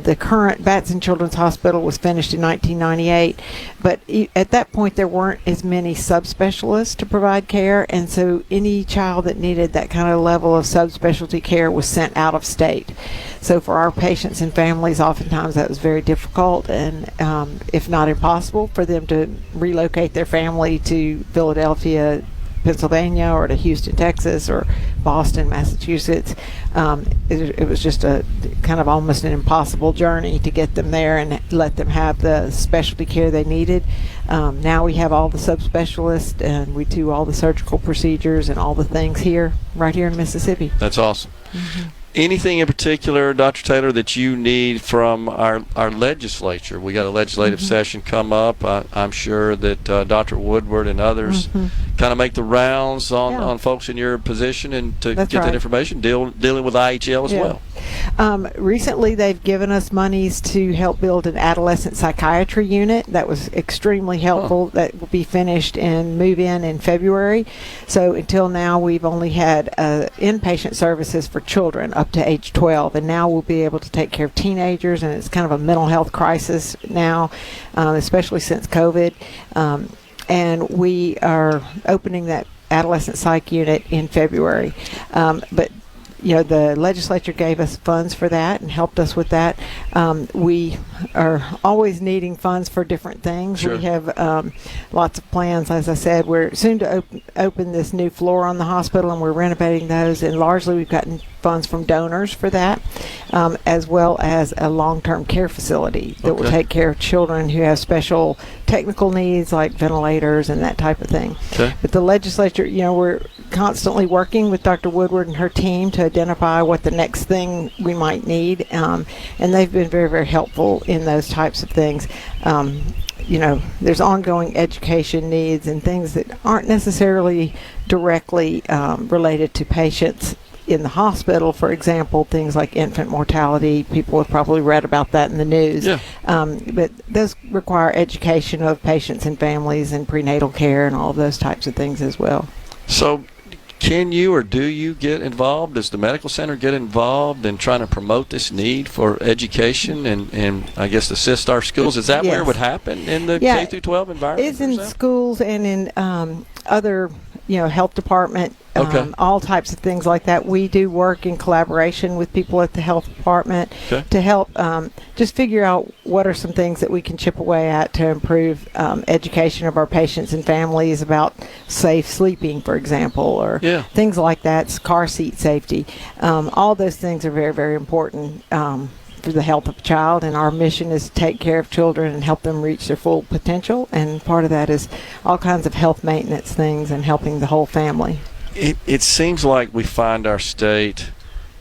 The current Batson Children's Hospital was finished in 1998, but at that point there weren't as many subspecialists to provide care, and so any child that needed that kind of level of subspecialty care was sent out of state. So for our patients and families, oftentimes that was very difficult and if not impossible for them to relocate their family to Philadelphia, Pennsylvania, or to Houston, Texas, or Boston, Massachusetts. It was just a kind of almost an impossible journey to get them there and let them have the specialty care they needed. Now we have all the subspecialists, and we do all the surgical procedures and all the things right here in Mississippi. That's awesome. Anything in particular, Dr. Taylor, that you need from our legislature? We got a legislative session come up. I'm sure that Dr. Woodward and others kind of make the rounds on folks in your position and to get that information, dealing with IHL as well. Recently, they've given us monies to help build an adolescent psychiatry unit. That was extremely helpful. That will be finished and move in February. So until now, we've only had inpatient services for children up to age 12, and now we'll be able to take care of teenagers, and it's kind of a mental health crisis now, especially since COVID. And we are opening that adolescent psych unit in February. But the legislature gave us funds for that and helped us with that. We are always needing funds for different things. Sure. We have lots of plans. As I said, we're soon to open this new floor on the hospital, and we're renovating those. And largely, we've gotten funds from donors for that, as well as a long-term care facility that will take care of children who have special technical needs like ventilators and that type of thing. Okay. But the legislature, we're constantly working with Dr. Woodward and her team to identify what the next thing we might need, and they've been very, very helpful in those types of things. There's ongoing education needs and things that aren't necessarily directly related to patients in the hospital. For example, things like infant mortality. People have probably read about that in the news. Yeah. But those require education of patients and families and prenatal care and all of those types of things as well. So can you or do you get involved? Does the medical center get involved in trying to promote this need for education and I guess assist our schools? Is that where it would happen in the K through 12 environment? It's in schools and in other health department, all types of things like that. We do work in collaboration with people at the health department to help just figure out what are some things that we can chip away at to improve education of our patients and families about safe sleeping, for example, or things like that, car seat safety. All those things are very, very important for the health of a child, and our mission is to take care of children and help them reach their full potential, and part of that is all kinds of health maintenance things and helping the whole family. It seems like we find our state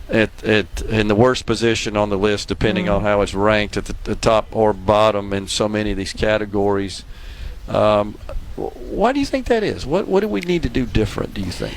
in the worst position on the list, depending on how it's ranked, at the top or bottom in so many of these categories. Why do you think that is? What do we need to do different, do you think?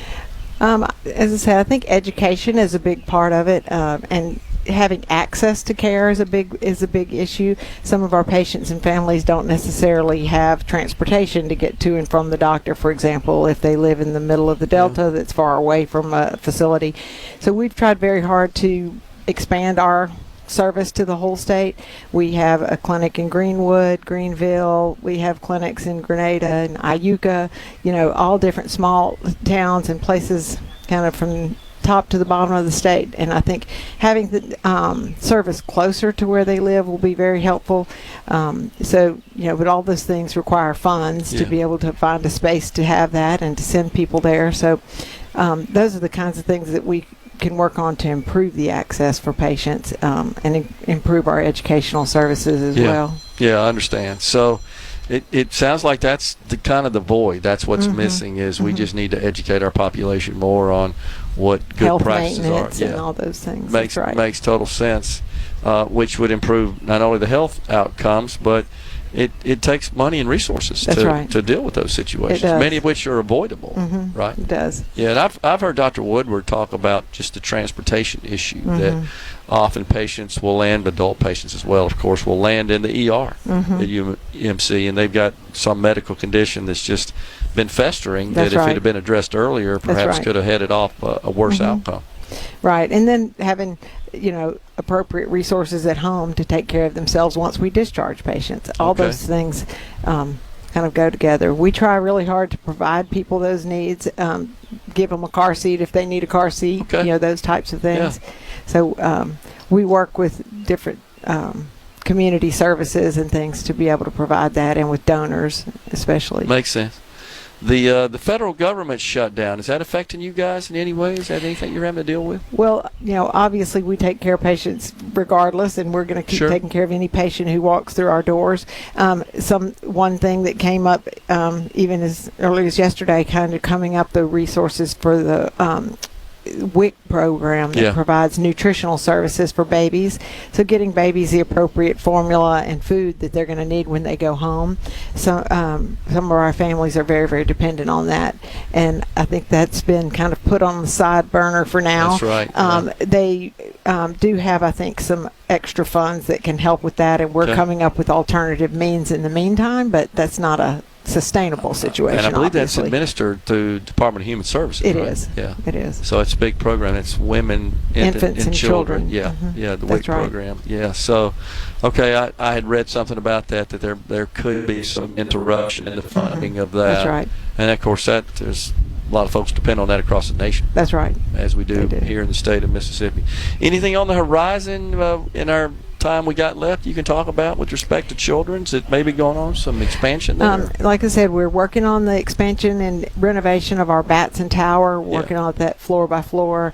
As I said, I think education is a big part of it, and having access to care is a big issue. Some of our patients and families don't necessarily have transportation to get to and from the doctor, for example, if they live in the middle of the Delta that's far away from a facility. So we've tried very hard to expand our service to the whole state. We have a clinic in Greenwood, Greenville. We have clinics in Grenada and Iuka, all different small towns and places kind of from top to the bottom of the state, and I think having the service closer to where they live will be very helpful. But all those things require funds to be able to find a space to have that and to send people there. So those are the kinds of things that we can work on to improve the access for patients and improve our educational services as well. Yeah, I understand. So it sounds like that's the kind of the void. That's what's missing is we just need to educate our population more on what good health practices are. And all those things. Makes total sense, which would improve not only the health outcomes, but it takes money and resources to deal with those situations, many of which are avoidable, right? It does. Yeah, and I've heard Dr. Woodward talk about just the transportation issue that often patients will land, adult patients as well, of course, will land in the ER at UMC, and they've got some medical condition that's just been festering that if it had been addressed earlier, perhaps could have headed off a worse outcome. Right, and then having appropriate resources at home to take care of themselves once we discharge patients. All those things kind of go together. We try really hard to provide people those needs, give them a car seat if they need a car seat, those types of things. Yeah. So we work with different community services and things to be able to provide that, and with donors especially. Makes sense. The federal government shutdown, is that affecting you guys in any way? Is that anything you're having to deal with? Well, obviously we take care of patients regardless, and we're going to keep taking care of any patient who walks through our doors. One thing that came up even as early as yesterday, kind of coming up, the resources for the WIC program that provides nutritional services for babies. So getting babies the appropriate formula and food that they're going to need when they go home. So some of our families are very, very dependent on that. And I think that's been kind of put on the side burner for now. That's right. They do have, I think, some extra funds that can help with that. And we're coming up with alternative means in the meantime, but that's not a sustainable situation. And I believe obviously. that's administered through Department of Human Services. It right? is. Yeah, it is. So it's a big program. It's women, infants, and children. Yeah, yeah, the WIC program. Yeah. So, okay, I had read something about that there could be some interruption in the funding of that. That's right. And of course, there's a lot of folks depend on that across the nation. That's right. As we do here in the state of Mississippi. Anything on the horizon in our time we got left you can talk about with respect to children's that may be going on, some expansion there? Like I said, we're working on the expansion and renovation of our Batson Tower, working on that floor by floor.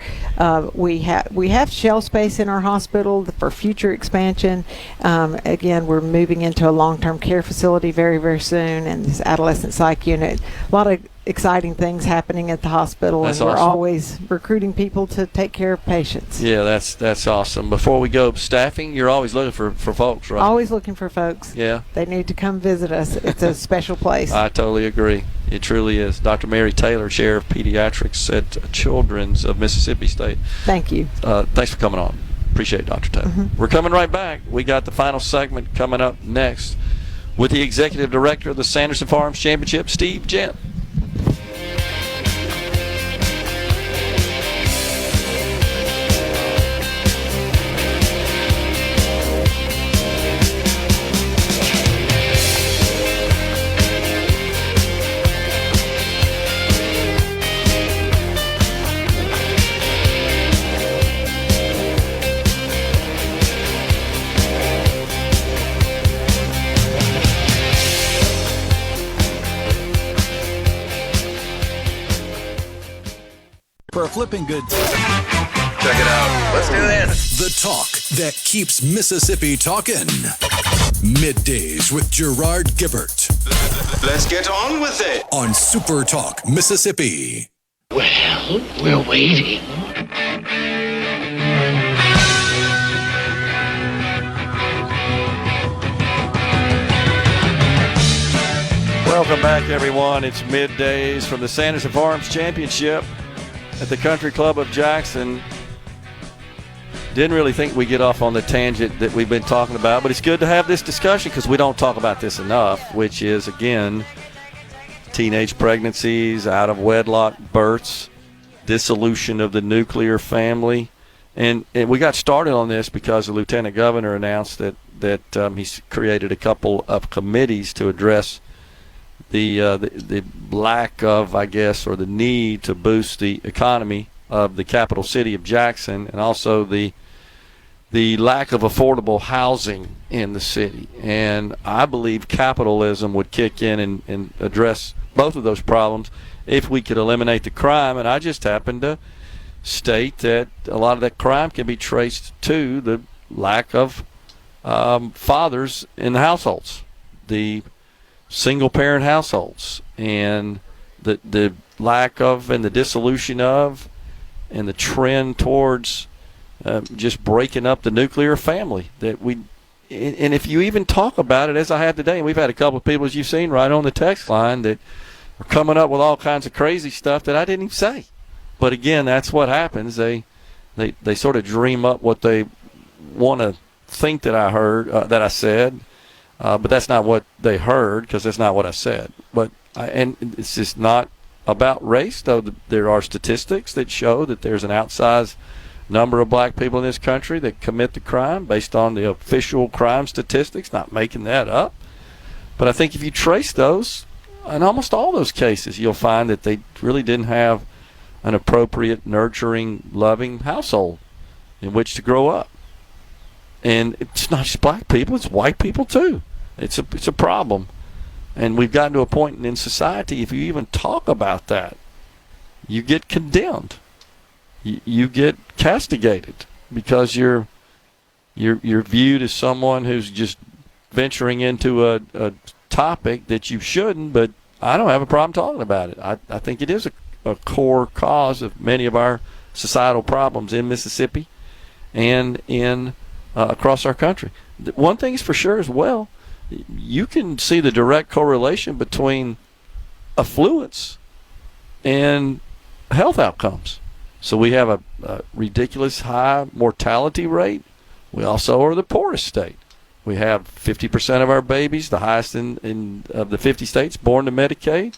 We have shelf space in our hospital for future expansion. Again, we're moving into a long-term care facility very, very soon, and this adolescent psych unit. A lot of exciting things happening at the hospital, that's and we're awesome. always recruiting people to take care of patients. Yeah, that's awesome. Before we go, staffing, you're always looking for folks, right? Always looking for folks. Yeah. They need to come visit us. It's a special place. I totally agree. It truly is. Dr. Mary Taylor, Chair of Pediatrics at Children's of Mississippi State. Thank you. Thanks for coming on. Appreciate it, Dr. Taylor. We're coming right back. We got the final segment coming up next with the Executive Director of the Sanderson Farms Championship, Steve Gent. For flipping good. Check it out. Let's do this. The talk that keeps Mississippi talking. Middays with Gerard Gibert. Let's get on with it. On SuperTalk, Mississippi. Well, we're waiting. Welcome back, everyone. It's Middays from the Sanderson Farms Championship at the Country Club of Jackson. Didn't really think we'd get off on the tangent that we've been talking about, but it's good to have this discussion because we don't talk about this enough, which is, again, teenage pregnancies, out-of-wedlock births, dissolution of the nuclear family. And we got started on this because the Lieutenant Governor announced that he's created a couple of committees to address the lack of, I guess, or the need to boost the economy of the capital city of Jackson, and also the lack of affordable housing in the city. And I believe capitalism would kick in and address both of those problems if we could eliminate the crime. And I just happen to state that a lot of that crime can be traced to the lack of fathers in the households, the single-parent households, and the lack of and the dissolution of and the trend towards just breaking up the nuclear family. And if you even talk about it, as I have today, and we've had a couple of people, as you've seen, right on the text line that are coming up with all kinds of crazy stuff that I didn't even say. But again, that's what happens. They sort of dream up what they want to think that I heard, that I said. But that's not what they heard, because that's not what I said. And it's just not about race, though. There are statistics that show that there's an outsized number of black people in this country that commit the crime based on the official crime statistics, not making that up. But I think if you trace those, in almost all those cases, you'll find that they really didn't have an appropriate, nurturing, loving household in which to grow up. And it's not just black people, it's white people too. It's a problem. And we've gotten to a point in society, if you even talk about that, you get condemned. You get castigated because you're viewed as someone who's just venturing into a topic that you shouldn't, but I don't have a problem talking about it. I think it is a core cause of many of our societal problems in Mississippi and in across our country. One thing is for sure as well, you can see the direct correlation between affluence and health outcomes. So we have a ridiculous high mortality rate. We also are the poorest state. We have 50% of our babies, the highest in of the 50 states, born to Medicaid.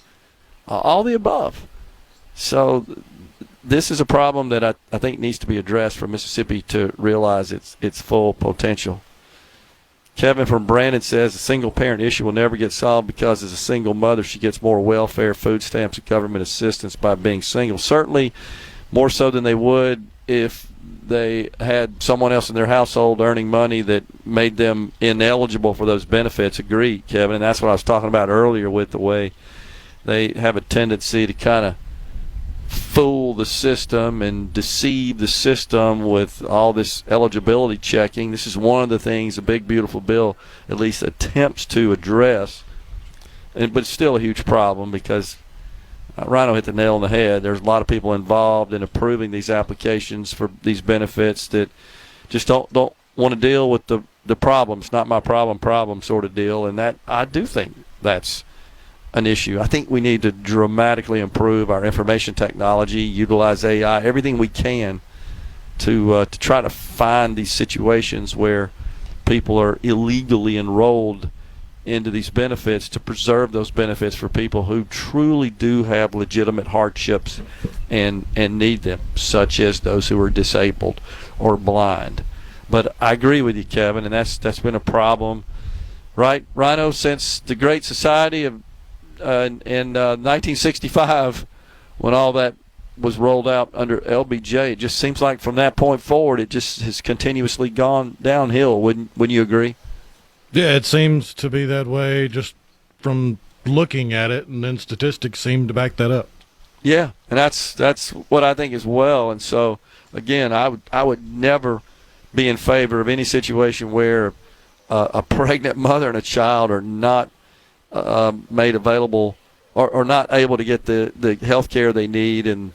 All the above. So this is a problem that I think needs to be addressed for Mississippi to realize its full potential. Kevin from Brandon says the single-parent issue will never get solved because as a single mother, she gets more welfare, food stamps, and government assistance by being single. Certainly more so than they would if they had someone else in their household earning money that made them ineligible for those benefits. Agreed, Kevin, and that's what I was talking about earlier with the way they have a tendency to kind of fool the system and deceive the system with all this eligibility checking. This is one of the things the big beautiful bill at least attempts to address, but it's still a huge problem because Rhino hit the nail on the head. There's a lot of people involved in approving these applications for these benefits that just don't want to deal with the problems, not my problem sort of deal, and that I do think that's an issue. I think we need to dramatically improve our information technology, utilize AI, everything we can to try to find these situations where people are illegally enrolled into these benefits, to preserve those benefits for people who truly do have legitimate hardships and need them, such as those who are disabled or blind. But I agree with you, Kevin, and that's been a problem, right, Rhino, since the Great Society of in 1965, when all that was rolled out under LBJ. It just seems like from that point forward, it just has continuously gone downhill. Wouldn't you agree? Yeah, it seems to be that way just from looking at it, and then statistics seem to back that up. Yeah, and that's what I think as well. And so, again, I would never be in favor of any situation where a pregnant mother and a child are not made available or not able to get the health care they need and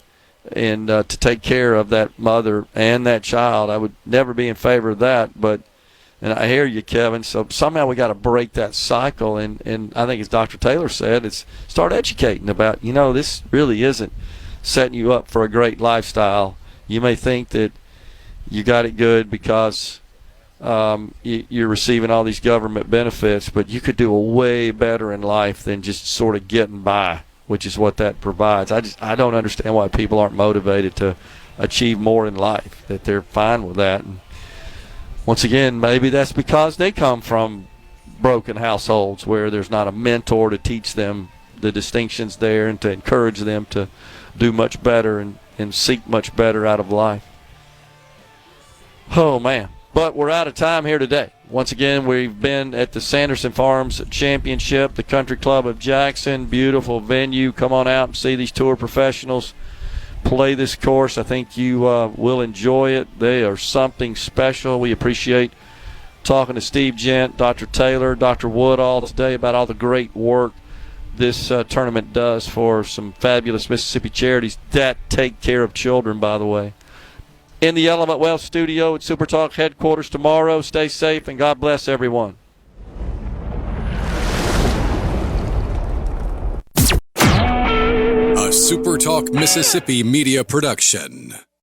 to take care of that mother and that child. I would never be in favor of that. And I hear you, Kevin. So somehow we got to break that cycle. And I think, as Dr. Taylor said, it's start educating about, this really isn't setting you up for a great lifestyle. You may think that you got it good because you're receiving all these government benefits, but you could do a way better in life than just sort of getting by, which is what that provides. I don't understand why people aren't motivated to achieve more in life, that they're fine with that. And once again, maybe that's because they come from broken households where there's not a mentor to teach them the distinctions there and to encourage them to do much better and seek much better out of life. Oh, man. But we're out of time here today. Once again, we've been at the Sanderson Farms Championship, the Country Club of Jackson. Beautiful venue. Come on out and see these tour professionals play this course. I think you will enjoy it. They are something special. We appreciate talking to Steve Gent, Dr. Taylor, Dr. Woodall today about all the great work this tournament does for some fabulous Mississippi charities that take care of children, by the way. In the Element Wealth studio at SuperTalk headquarters tomorrow. Stay safe and God bless everyone. A SuperTalk Mississippi media production.